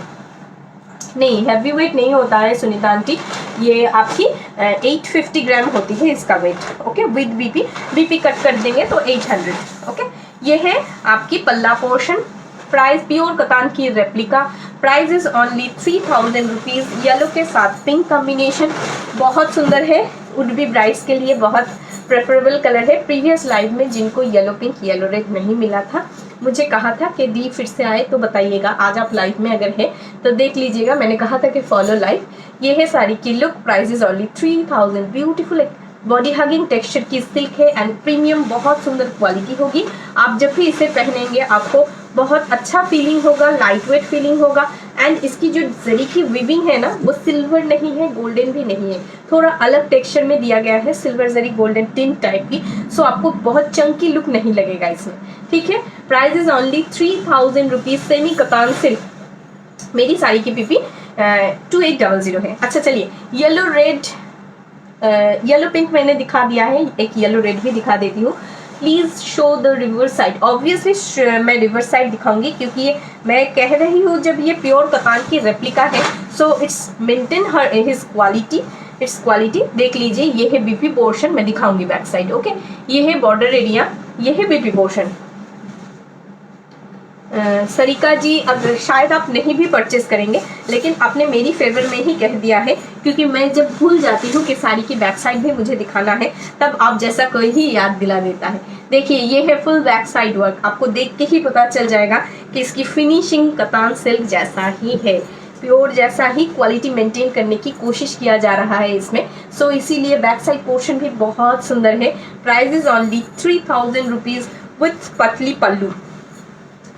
नहीं हैवी वेट नहीं होता है सुनीता आंटी, ये आपकी 850 ग्राम होती है इसका weight. Okay, with BP cut कर देंगे तो 800। ओके, ये है आपकी पल्ला पोर्शन। प्राइस प्योर कतान की replica. Price is only 3,000 rupees. Yellow के साथ पिंक कॉम्बिनेशन बहुत सुंदर है, वुड बी ब्राइड्स के लिए बहुत प्रेफरेबल कलर है। प्रीवियस लाइव में जिनको येलो पिंक येलो रेड नहीं मिला था, मुझे कहा था कि दी फिर से आए तो बताइएगा। आज आप लाइव में अगर है तो देख लीजिएगा, मैंने कहा था कि फॉलो लाइव। ये है साड़ी की look. Price is only 3,000। Beautiful body hugging texture की सिल्क है एंड प्रीमियम, बहुत सुंदर क्वालिटी होगी। आप जब भी इसे पहनेंगे आपको बहुत अच्छा फीलिंग होगा, लाइट वेट फीलिंग होगा एंड इसकी जो जरी की विविंग है ना, वो सिल्वर नहीं है, गोल्डन भी नहीं है, थोड़ा अलग टेक्सचर में दिया गया है, सिल्वर जरी गोल्डन टिंट टाइप की। सो आपको बहुत चंकी लुक नहीं लगेगा इसमें। ठीक है, price is only 3,000 rupees. Semi katan silk. मेरी साड़ी की पीपी 2800 है। अच्छा चलिए, येलो रेड, येलो पिंक मैंने दिखा दिया है, एक येलो रेड भी दिखा देती हूँ। Please show the reverse side. Obviously मैं रिवर्स साइड दिखाऊंगी क्योंकि ये मैं कह रही हूँ जब ये प्योर कतान की रेप्लिका है, so it's maintain her his quality, it's quality देख लीजिए। ये है बीपी पोर्शन, मैं दिखाऊंगी बैक साइड। ओके, ये है बॉर्डर एरिया, ये है बीपी पोर्शन। सरिका जी, अब शायद आप नहीं भी परचेस करेंगे, लेकिन आपने मेरी फेवर में ही कह दिया है, क्योंकि मैं जब भूल जाती हूँ कि साड़ी की बैक साइड भी मुझे दिखाना है, तब आप जैसा कोई ही याद दिला देता है। देखिए ये है फुल बैक साइड वर्क, आपको देख के ही पता चल जाएगा कि इसकी फिनिशिंग कतान सिल्क जैसा ही है, प्योर जैसा ही क्वालिटी मेंटेन करने की कोशिश किया जा रहा है इसमें। सो इसीलिए बैक साइड पोर्शन भी बहुत सुंदर है। Price is only 3000 rupees with पतली पल्लू।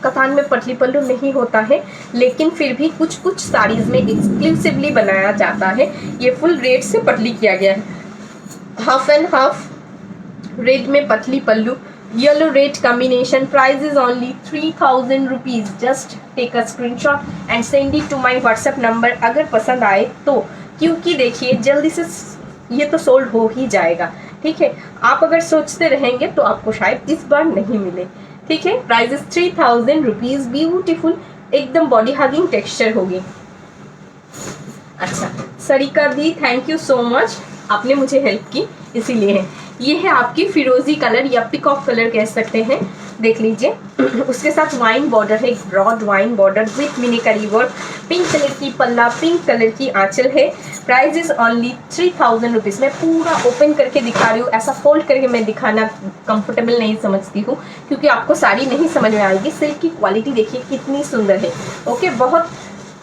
कतान में पतली पल्लू नहीं होता है, लेकिन फिर भी कुछ कुछ साड़ीज में एक्सक्लूसिवली बनाया जाता है। ये फुल रेड से पतली किया गया है, हाफ एंड हाफ रेड में पतली pallu, yellow red combination. Price is only 3000 rupees. Just take a screenshot and send it to my WhatsApp number अगर पसंद आए तो, क्योंकि देखिए जल्दी से ये तो सोल्ड हो ही जाएगा। ठीक है, आप अगर सोचते रहेंगे तो आपको शायद इस बार नहीं मिले। ठीक है, प्राइस इज 3000 रुपीज। ब्यूटीफुल, एकदम बॉडी हगिंग टेक्सचर होगी। अच्छा सरिका दी, थैंक यू सो मच, आपने मुझे हेल्प की इसीलिए है। ये है आपकी फिरोजी कलर या पिकॉक कलर कह सकते हैं, देख लीजिए। उसके साथ वाइन बॉर्डर है, broad vine border with mini करी वर्क। पिंक कलर की पल्ला, पिंक कलर की आंचल है। Price is only 3000 rupees. मैं पूरा ओपन करके दिखा रही हूँ, ऐसा फोल्ड करके मैं दिखाना कंफर्टेबल नहीं समझती हूँ, क्योंकि आपको साड़ी नहीं समझ में आएगी। सिल्क की क्वालिटी देखिए कितनी सुंदर है। ओके, बहुत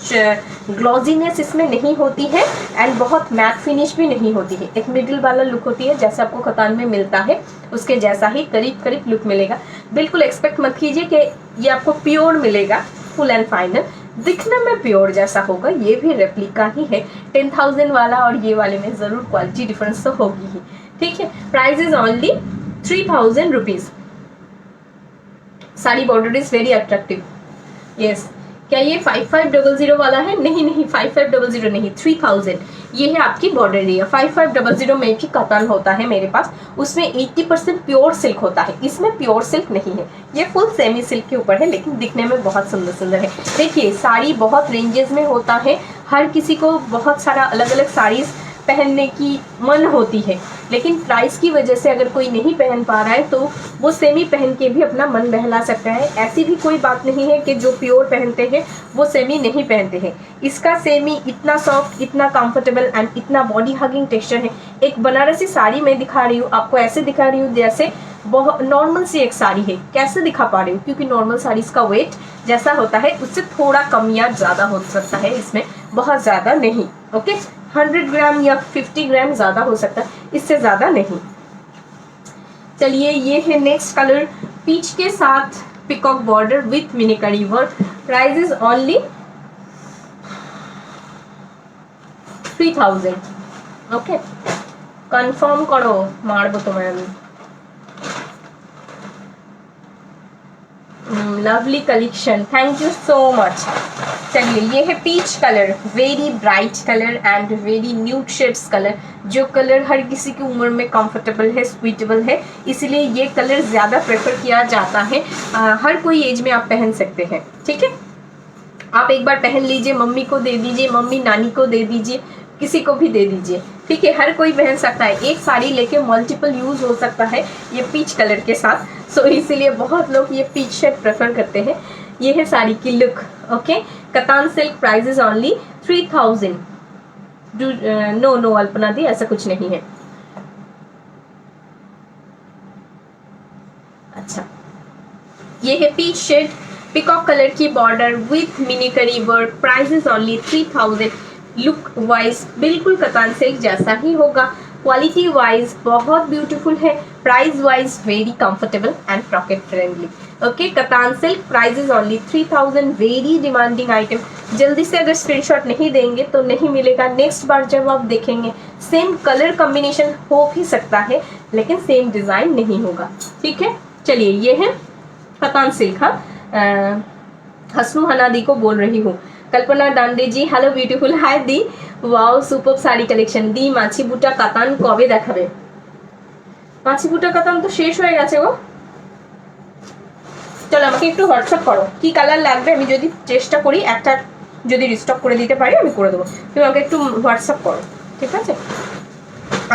ग्लॉजीनेस इसमें नहीं होती है एंड बहुत मैट फिनिश भी नहीं होती है। एक मिडिल वाला लुक होती है, जैसे आपको कतान में मिलता है उसके जैसा ही करीब करीब लुक मिलेगा। बिल्कुल एक्सपेक्ट मत कीजिए कि ये आपको प्योर मिलेगा फुल एंड फाइनल, दिखने में प्योर जैसा होगा। ये भी रेप्लिका ही है। 10,000 वाला और ये वाले में जरूर क्वालिटी डिफरेंस तो होगी ही। ठीक है, price is only 3000 rupees. Sari border is very attractive. Yes, क्या ये 5500 वाला है? नहीं नहीं, 5500 नहीं, 3000। ये है आपकी बॉर्डर एरिया। 5500 में भी कतान होता है मेरे पास, उसमें 80% प्योर सिल्क होता है, इसमें प्योर सिल्क नहीं है। ये फुल सेमी सिल्क के ऊपर है, लेकिन दिखने में बहुत सुंदर सुंदर है। देखिए साड़ी बहुत रेंजेस में होता है, हर किसी को बहुत सारा अलग अलग साड़ीज पहनने की मन होती है, लेकिन प्राइस की वजह से अगर कोई नहीं पहन पा रहा है तो वो सेमी पहन के भी अपना मन बहला सकता है। ऐसी भी कोई बात नहीं है कि जो प्योर पहनते हैं वो सेमी नहीं पहनते हैं। इसका सेमी इतना सॉफ्ट, इतना कंफर्टेबल एंड इतना बॉडी हगिंग टेक्सचर है। एक बनारसी साड़ी मैं दिखा रही हूँ आपको, ऐसे दिखा रही हूँ जैसे बहुत नॉर्मल सी एक साड़ी है। कैसे दिखा पा रही हूँ? क्योंकि नॉर्मल साड़ीज का वेट जैसा होता है उससे थोड़ा कम या ज़्यादा हो सकता है, इसमें बहुत ज़्यादा नहीं। ओके, 100 ग्राम या 50 ग्राम ज़्यादा हो सकता है, इससे ज़्यादा नहीं। चलिए ये है नेक्स्ट कलर, पीच के साथ पिकॉक बॉर्डर विथ मिनी करी work. Price is only 3000। Okay, confirm करो, मारबो तुम्हें। Lovely collection, thank you so much. चलिए ये है peach colour, very bright colour and very nude shades colour. जो कलर हर किसी की उम्र में कंफर्टेबल है, स्वीटेबल है, इसलिए ये कलर ज़्यादा प्रेफर किया जाता है। हर कोई एज में आप पहन सकते हैं। ठीक है, आप एक बार पहन लीजिए, मम्मी को दे दीजिए, मम्मी नानी को दे दीजिए, किसी को भी दे दीजिए। ठीक है, हर कोई पहन सकता है। एक साड़ी लेके मल्टीपल यूज हो सकता है ये पीच कलर के साथ। सो इसीलिए बहुत लोग ये पीच शेड प्रेफर करते हैं। ये है साड़ी की look. Okay, katan silk. Price is only 3000। No no Alpana di, ऐसा कुछ नहीं है। अच्छा, ये है पीच शेड, पिकॉक कलर की बॉर्डर विथ मिनी करी work. Price is only 3000। Look wise बिल्कुल कतान सिल्क जैसा ही होगा, क्वालिटी वाइज बहुत ब्यूटीफुल है, price wise very comfortable and pocket friendly. Okay, katan silk. Price is only 3000। Very demanding item. जल्दी से अगर स्क्रीनशॉट नहीं देंगे तो नहीं मिलेगा। नेक्स्ट बार जब आप देखेंगे सेम कलर कॉम्बिनेशन हो भी सकता है, लेकिन सेम डिजाइन नहीं होगा। ठीक है, चलिए ये है कतान सिल्क। हाँ, हसनू हना दी को बोल रही हूँ। कल्पना डांडे जी, हेलो ब्यूटीफुल, हाय दी, वाओ सुपर শাড়ি কালেকশন। দি মাছি বুটা কাতান কবে দেখাবে? মাছি বুটা কাতান তো শেষ হয়ে গেছে গো। চলো আমাকে একটু হোয়াটসঅ্যাপ করো কি কালার লাগবে, আমি যদি চেষ্টা করি একটা যদি রিস্টক করে দিতে পারি আমি করে দেবো। তুমি আমাকে একটু হোয়াটসঅ্যাপ করো। ঠিক আছে।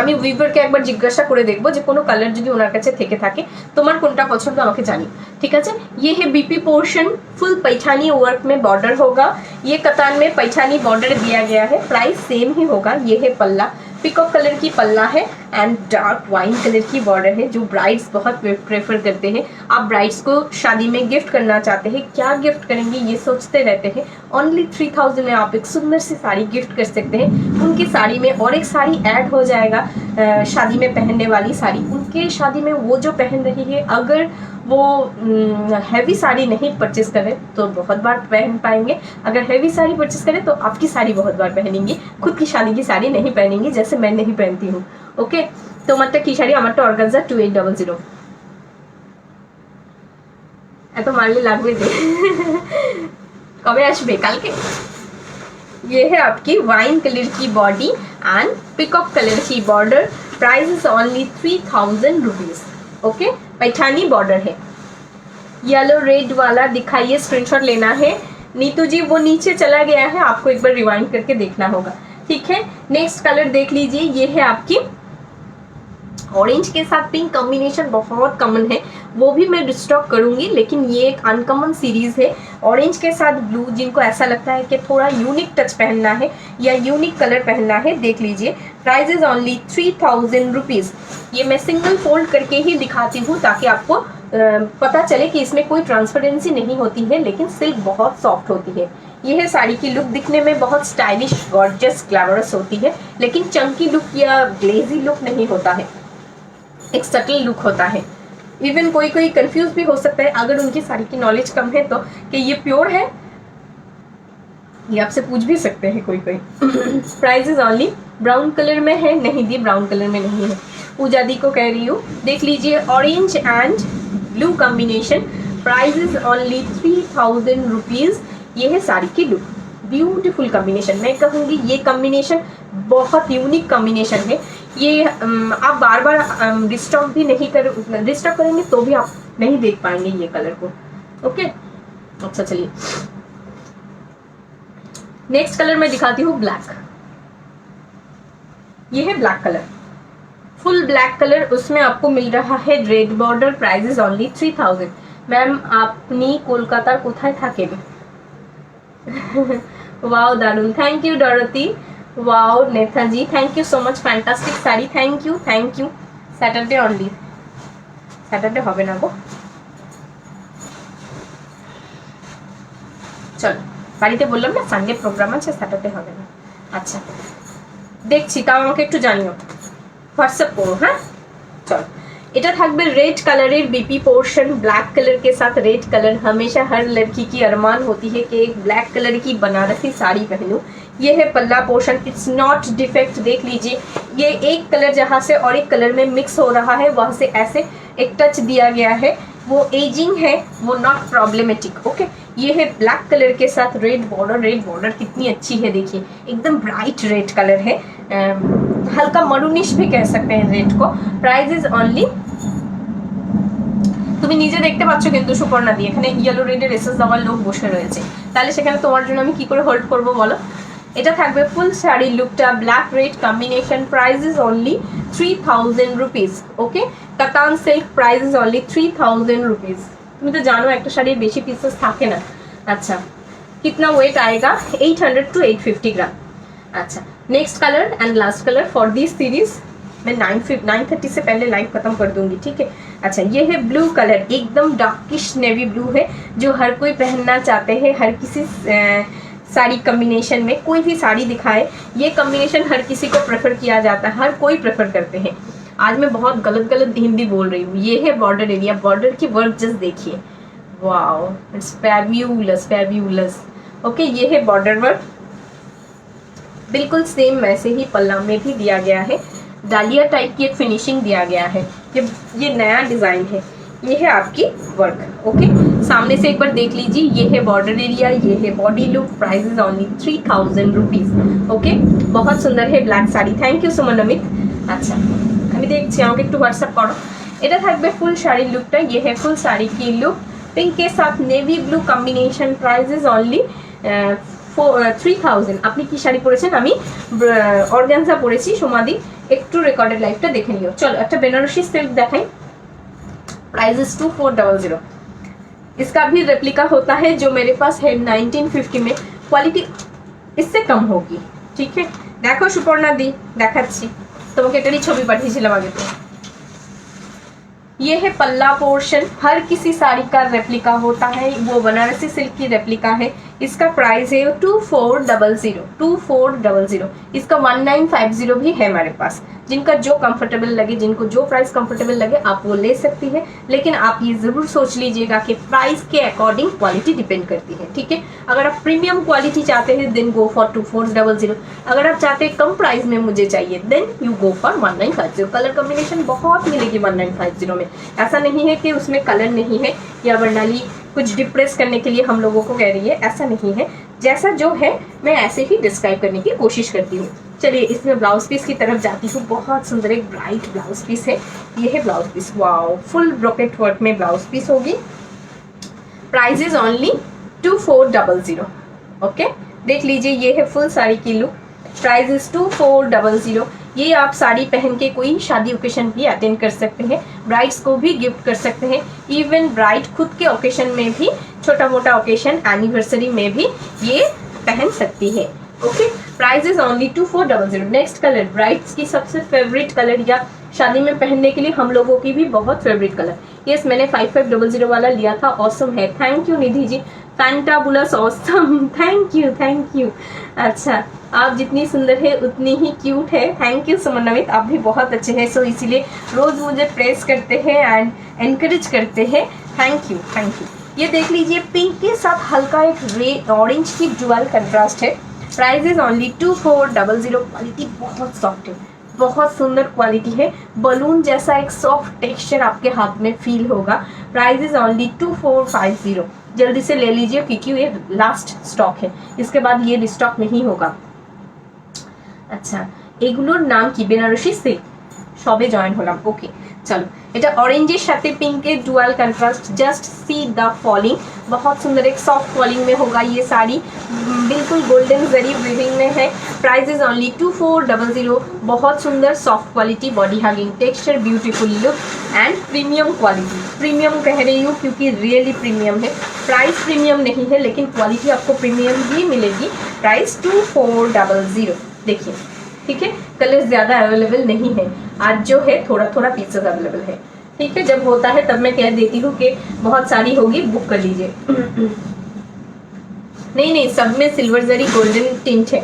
আমি উইভারকে একবার জিজ্ঞাসা করে দেখবো যে কোনো কালার যদি ওনার কাছে থেকে থাকে, তোমার কোনটা पसंद আমাকে জানিও, ठीक है। ये है BP portion, full Paithani work में बॉर्डर होगा, ये कतान में पैठानी बॉर्डर दिया गया है, प्राइस सेम ही होगा। ये है पल्ला, पिकॉक कलर की पल्ला है एंड डार्क वाइन कलर की बॉर्डर है, जो ब्राइड्स बहुत प्रेफर करते हैं। आप ब्राइड्स को शादी में गिफ्ट करना चाहते हैं, क्या गिफ्ट करेंगे ये सोचते रहते हैं, ओनली 3000 में आप एक सुंदर सी साड़ी गिफ्ट कर सकते हैं। उनकी साड़ी में और एक साड़ी ऐड हो जाएगा, शादी में पहनने वाली साड़ी। उनके शादी में वो जो पहन रही है, अगर वो हैवी साड़ी नहीं परचेस करें तो बहुत बार पहन पाएंगे, अगर हैवी साड़ी परचेस करें तो आपकी साड़ी बहुत बार पहनेंगी, खुद की शादी की साड़ी नहीं पहनेंगी, जैसे मैं नहीं पहनती हूँ। ओके, তোমারটা কি শাড়ি? আমারটা অর্গানজা 2800। এত মারলে লাগবে যে। কবে আসবে? কালকে। ये है आपकी वाइन कलर की बॉडी एंड पिकॉक कलर की border, price is only 3000 rupees. Okay, Paithani border है। येलो रेड वाला दिखाइए, स्क्रीनशॉट लेना है। नीतू जी वो नीचे चला गया है, आपको एक बार रिवाइंड करके देखना होगा, ठीक है। नेक्स्ट कलर देख लीजिए, ये है आपकी ऑरेंज के साथ पिंक कॉम्बिनेशन, बहुत कॉमन है, वो भी मैं रिस्टॉक करूंगी, लेकिन ये एक अनकॉमन सीरीज है। ऑरेंज के साथ ब्लू, जिनको ऐसा लगता है कि थोड़ा यूनिक टच पहनना है या यूनिक कलर पहनना है, देख लीजिए, प्राइस इज ओनली 3000 रुपीज। ये मैं सिंगल फोल्ड करके ही दिखाती हूँ ताकि आपको पता चले कि इसमें कोई ट्रांसपेरेंसी नहीं होती है, लेकिन सिल्क बहुत सॉफ्ट होती है। यह है साड़ी की लुक, दिखने में बहुत स्टाइलिश, गॉर्जियस, ग्लैमरस होती है, लेकिन चंकी लुक या ग्लेजी लुक नहीं होता है, एक सटल लुक होता है। इवन कोई कोई कंफ्यूज भी हो सकता है अगर उनकी साड़ी की नॉलेज कम है तो, कि ये प्योर है, ये आपसे पूछ भी सकते हैं कोई कोई। Price is only, brown colour में है, नहीं दी ब्राउन कलर में नहीं है, पूजा दी को कह रही हूँ। देख लीजिए, orange and blue combination, price is only 3000 rupees. ये है साड़ी की लुक, ब्यूटीफुल कॉम्बिनेशन, मैं कहूँगी ये कॉम्बिनेशन बहुत यूनिक कॉम्बिनेशन है। ये आप बार बार रिस्टॉक भी नहीं रिस्टॉक करेंगे तो भी आप नहीं देख पाएंगे ये कलर को। ओके, अच्छा चलिए नेक्स्ट कलर मैं दिखाती हूँ, ब्लैक। ये है black colour, full black colour, उसमें आपको मिल रहा है red border, price is only 3000। Ma'am आपनी कोलकाता कोথায় থাকেন? वाओ दारुण, thank you Dorothy, wow Netaji, thank you so much, fantastic sari, thank you thank you. Saturday only, Saturday হবে না গো, চলো বাড়িতে বললাম না সানডে প্রোগ্রাম আছে, স্যাটারডে হবে না। আচ্ছা দেখছি, তাও আমাকে একটু জানিও, হোয়াটসঅ্যাপ করো, হ্যাঁ। চলো, এটা থাকবে red colour BP portion, black colour के साथ रेड कलर। हमेशा हर लड़की की अरमान होती है कि एक ब्लैक कलर की बनारसी साड़ी पहनूं। ये है पल्ला पोर्शन, इट्स नॉट डिफेक्ट, देख लीजिए, ये एक कलर जहाँ से और एक कलर में मिक्स हो रहा है, वहाँ से ऐसे एक टच दिया गया है, वो एजिंग है, वो नॉट प्रॉब्लमेटिक। ओके, ये है ब्लैक कलर के साथ रेड बॉर्डर, रेड बॉर्डर कितनी अच्छी है, देखिए एकदम ब्राइट रेड कलर है, हल्का मरूनिश भी कह सकते हैं रेड को। प्राइस इज ओनली, তুমি নিজে দেখতে পাচ্ছ কিন্তু সুপর্ণা দি, এখানে ইয়েলো রেডের এসএস দেওয়ার লোক বসে রয়েছে, তাহলে সেখানে তোমার জন্য আমি কি করে হোল্ড করব বলো। এটা থাকবে ফুল শাড়ি লুকটা, black red combination, price is only 3000 rupees. Okay, katan silk, price is only 3000 rupees. তুমি তো জানো একটা শাড়ির বেশি পিসেস থাকে না। अच्छा, कितना वेट आएगा? 800 to 850 ग्राम। अच्छा, next colour and last colour for this series, मैं 9:30 से पहले लाइव खत्म कर दूंगी, ठीक है। अच्छा, ये है ब्लू कलर, एकदम डार्किश नेवी ब्लू है, जो हर कोई पहनना चाहते हैं, हर किसी साड़ी कॉम्बिनेशन में कोई भी साड़ी दिखाए, ये कॉम्बिनेशन हर किसी को प्रेफर किया जाता है, हर कोई प्रेफर करते हैं। आज मैं बहुत गलत हिंदी बोल रही हूँ। ये है बॉर्डर एरिया, बॉर्डर की वर्क जस्ट देखिए, wow it's fabulous fabulous. Okay, ये है बॉर्डर वर्क, बिल्कुल सेम वैसे ही पल्ला में भी दिया गया है, डालिया टाइप की एक फिनिशिंग दिया गया है। ये नया डिज़ाइन है, ये है आपकी वर्क। ओके, सामने से एक बार देख लीजिए, ये है बॉर्डर एरिया, ये है body look, price is only 3000 rupees. Okay, बहुत सुंदर है black sari, thank you Suman Amit. अच्छा, আমি দেখছি, আমাকে একটু হোয়াটসঅ্যাপ করো। এটা থাকবে ফুল শাড়ির লুকটা, ये है फुल साड़ी की लुक, पिंक के साथ navy blue combination, price is only 3000 আপনি কি শাড়ি পরেছেন? আমি অর্গানজা পরেছি সোমাদি। একটু রেকর্ডেড লাইফটা দেখে নিও। চলো একটা বেনারসি सिल्क দেখাই। Price is 2400। इसका भी रेप्लिका होता है जो मेरे पास है 1950 में। क्वालिटी इससे कम होगी, ठीक है। देखो सुपर्णा दी দেখাচ্ছি তোমাকে, এটারই ছবি পাঠিয়েছিলাম আগে। তো ये है पल्ला पोर्शन। हर किसी साड़ी का रेप्लिका होता है, वो बनारसी सिल्क की रेप्लिका है। इसका प्राइस है 2400। इसका 1950 भी है हमारे पास। जिनका जो कंफर्टेबल लगे, जिनको जो प्राइस कंफर्टेबल लगे आप वो ले सकती है। लेकिन आप ये ज़रूर सोच लीजिएगा कि प्राइस के अकॉर्डिंग क्वालिटी डिपेंड करती है, ठीक है। अगर आप प्रीमियम क्वालिटी चाहते हैं देन गो फॉर 2400। अगर आप चाहते हैं कम प्राइस में मुझे चाहिए then you go for 1950। Colour combination बहुत मिलेगी 1950 में। ऐसा नहीं है कि उसमें कलर नहीं है या वर्णाली कुछ डिप्रेस करने के लिए हम लोगों को कह रही है, ऐसा नहीं है। जैसा जो है मैं ऐसे ही डिस्क्राइब करने की कोशिश करती हूँ। चलिए इसमें ब्लाउज पीस की तरफ जाती हूँ। बहुत सुंदर एक ब्राइट ब्लाउज पीस है। ये है blouse piece, wow, full brocade work में ब्लाउज पीस होगी। Price is only 2400। ओके, देख लीजिए ये है फुल साड़ी की लुक। Price is 2400। ये आप साड़ी पहन के कोई शादी ओकेशन भी अटेंड कर सकते हैं, ब्राइड्स को भी गिफ्ट कर सकते हैं। इवन ब्राइड खुद के ओकेशन में भी, छोटा मोटा ओकेशन एनिवर्सरी में भी ये पहन सकती है। Okay, price is only 2400। Next colour brides की सबसे फेवरेट कलर या शादी में पहनने के लिए हम लोगों की भी बहुत फेवरेट कलर। यस, मैंने 5500 वाला लिया था, ऑसम है। Thank you Nidhi ji, fantabulous awesome, thank you. अच्छा, आप जितनी सुंदर है उतनी ही क्यूट है। थैंक यू सुमन नमित, आप भी बहुत अच्छे हैं। सो इसीलिए रोज़ मुझे प्रेस करते हैं एंड एनकरेज करते हैं। Thank you. ये देख लीजिए पिंक के साथ हल्का एक रेड ऑरेंज की डुअल कंट्रास्ट है। Price is only 2400। क्वालिटी बहुत सॉफ्ट है, बहुत सुंदर क्वालिटी है। बलून जैसा एक सॉफ्ट टेक्सचर आपके हाथ में फील होगा। Price is only 2450। जल्दी से ले लीजिए क्योंकि ये लास्ट स्टॉक है, इसके बाद ये रिस्टॉक नहीं होगा। আচ্ছা, এগুলোর নাম কি? বেনারসি সিল্ক, সবে জয়েন হলাম। ওকে, চলো এটা অরেঞ্জের সাথে पिंकेर dual contrast. Just see the falling, बहुत सुंदर एक सॉफ्ट फॉलिंग में होगा ये साड़ी। बिल्कुल गोल्डन जरी वीविंग में है। Price is only 2400। बहुत सुंदर soft quality, body hugging texture, beautiful look and premium quality. Premium कह रही हूँ क्योंकि रियली प्रीमियम है। प्राइस प्रीमियम नहीं है लेकिन क्वालिटी आपको प्रीमियम ही मिलेगी। प्राइस 2400। देखिए, ठीक है। कलर ज़्यादा अवेलेबल नहीं है आज, जो है थोड़ा थोड़ा पीसेस अवेलेबल है, ठीक है। जब होता है तब मैं कह देती हूँ कि बहुत सारी होगी, बुक कर लीजिए। नहीं, सब में सिल्वर जरी गोल्डन टिंट है,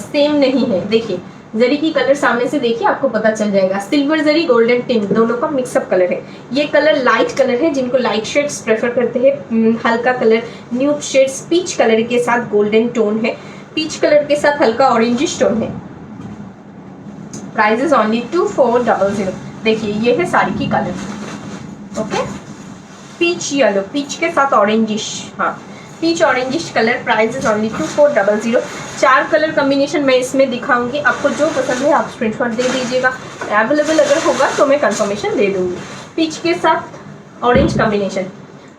सेम नहीं है। देखिए जरी की कलर सामने से देखिए, आपको पता चल जाएगा। सिल्वर जरी गोल्डन टिंट दोनों का मिक्सअप कलर है। ये कलर लाइट कलर है, जिनको लाइट शेड्स प्रेफर करते हैं। हल्का colour nude shades, peach colour के साथ गोल्डन टोन है, पीच कलर के साथ हल्का ऑरेंजिश टोन है। Price is only 2400। देखिए ये है साड़ी की colour. Okay, peach yellow, peach के साथ ऑरेंजिश, हाँ peach orangish colour. Price is only 2400। 4 colour combination मैं इसमें दिखाऊंगी, आपको जो पसंद है आप स्क्रीनशॉट दे दीजिएगा। अवेलेबल अगर होगा तो मैं कंफर्मेशन दे दूंगी। पीच के साथ ऑरेंज कम्बिनेशन।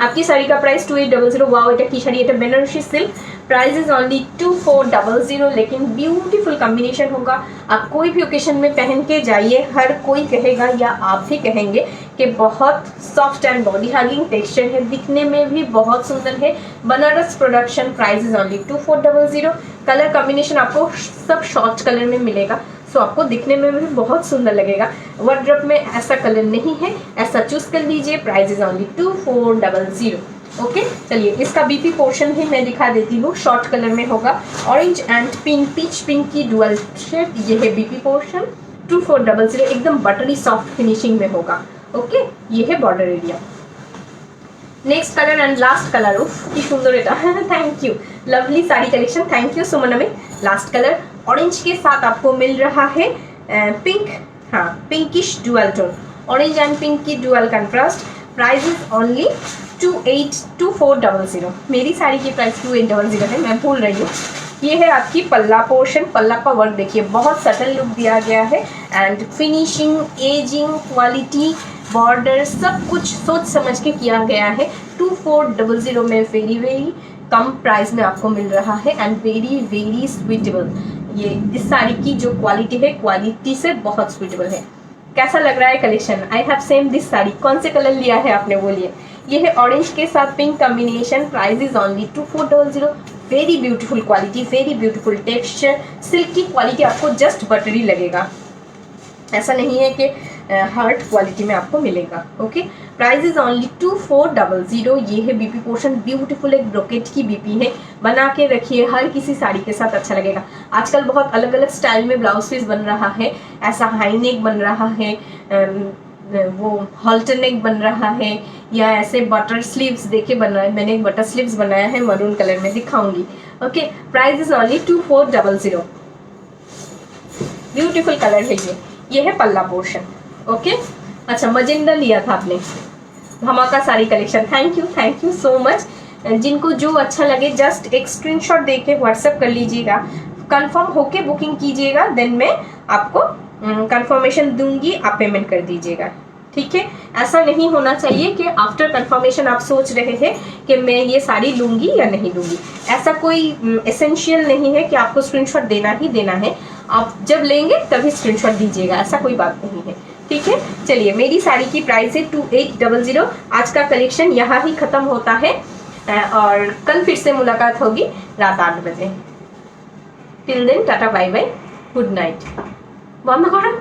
आपकी साड़ी का प्राइस 2800। वाओ, এটা কি শাড়ি? এটা Banarasi silk. Price is only 2400। लेकिन ब्यूटीफुल कॉम्बिनेशन होगा। आप कोई भी ओकेशन में पहन के जाइए, हर कोई कहेगा या आप भी कहेंगे कि बहुत soft and body hugging texture है, दिखने में भी बहुत सुंदर है। Banaras production. Price is only 2400। Colour combination आपको सब शॉर्ट कलर में मिलेगा, सो आपको दिखने में भी बहुत सुंदर लगेगा। वार्डरोब में ऐसा कलर नहीं है, ऐसा चूज कर लीजिए। Price is only 2400। ओके, चलिए इसका बीपी पोर्शन भी मैं दिखा देती हूँ। शॉर्ट कलर में होगा, orange and pink, peach pink की डुअल शेड। ये है बीपी पोर्शन 2400। एकदम बटरी सॉफ्ट फिनिशिंग में होगा। ओके, ये है border area. Next colour and last colour, उफ की सुंदर এটা। Thank you, lovely sari collection. Thank you Suman ma'am. Last colour orange के साथ आपको मिल रहा है पिंक, हाँ pinkish dual tone, orange and pink की dual contrast. Price is only 2400। मेरी साड़ी की प्राइस 2800 है, मैं भूल रही हूँ। ये है आपकी पल्ला पोर्शन। पल्ला का वर्क देखिए, बहुत सटल लुक दिया गया है and finishing, ageing, quality, border सब कुछ सोच समझ के किया गया है। 2400 में वेरी कम प्राइस में आपको मिल रहा है एंड वेरी वेरी स्वीटेबल। ये इस साड़ी की जो क्वालिटी है, क्वालिटी से बहुत स्वीटेबल है। कैसा लग रहा है collection? I have same this sari. कौन से कलर लिया है आपने बोलिए? ये है ऑरेंज के साथ pink combination. Price is only 2400। Very beautiful quality, very beautiful texture, silk की क्वालिटी आपको जस्ट बटरी लगेगा, ऐसा नहीं है कि हार्ड क्वालिटी में आपको मिलेगा। Okay, price is only 2400। ये है बीपी पोर्शन, ब्यूटीफुल एक ब्रोकेट की बीपी है। बना के रखिए, हर किसी साड़ी के साथ अच्छा लगेगा। आजकल बहुत अलग अलग स्टाइल में ब्लाउज पीस बन रहा है। ऐसा हाई नेक बन रहा है, वो हॉल्टर नेक बन रहा है, या ऐसे बटर स्लीव्स देखे बन रहा है। मैंने एक बटर स्लीव्स बनाया है मरून कलर में, दिखाऊंगी। Okay, price is only 2400। Beautiful colour है ये है पल्ला पोर्शन। ओके, अच्छा मजेंडा लिया था आपने, धमाका sari collection. Thank you so much. जिनको जो अच्छा लगे जस्ट एक स्क्रीनशॉट देके व्हाट्सएप कर लीजिएगा, कंफर्म होके बुकिंग कीजिएगा, देन मैं आपको कंफर्मेशन दूंगी, आप पेमेंट कर दीजिएगा। ठीक है, ऐसा नहीं होना चाहिए कि आफ्टर कंफर्मेशन आप सोच रहे हैं कि मैं ये साड़ी लूंगी या नहीं लूंगी। ऐसा कोई एसेंशियल नहीं है कि आपको स्क्रीनशॉट देना ही देना है। आप जब लेंगे तभी स्क्रीनशॉट दीजिएगा, ऐसा कोई बात नहीं है। ठीक है, चलिए, मेरी साड़ी की प्राइस है 2800। आज का कलेक्शन यहाँ ही खत्म होता है और कल फिर से मुलाकात होगी रात 8 बजे। Till then tata bye bye, good night. बंद करो।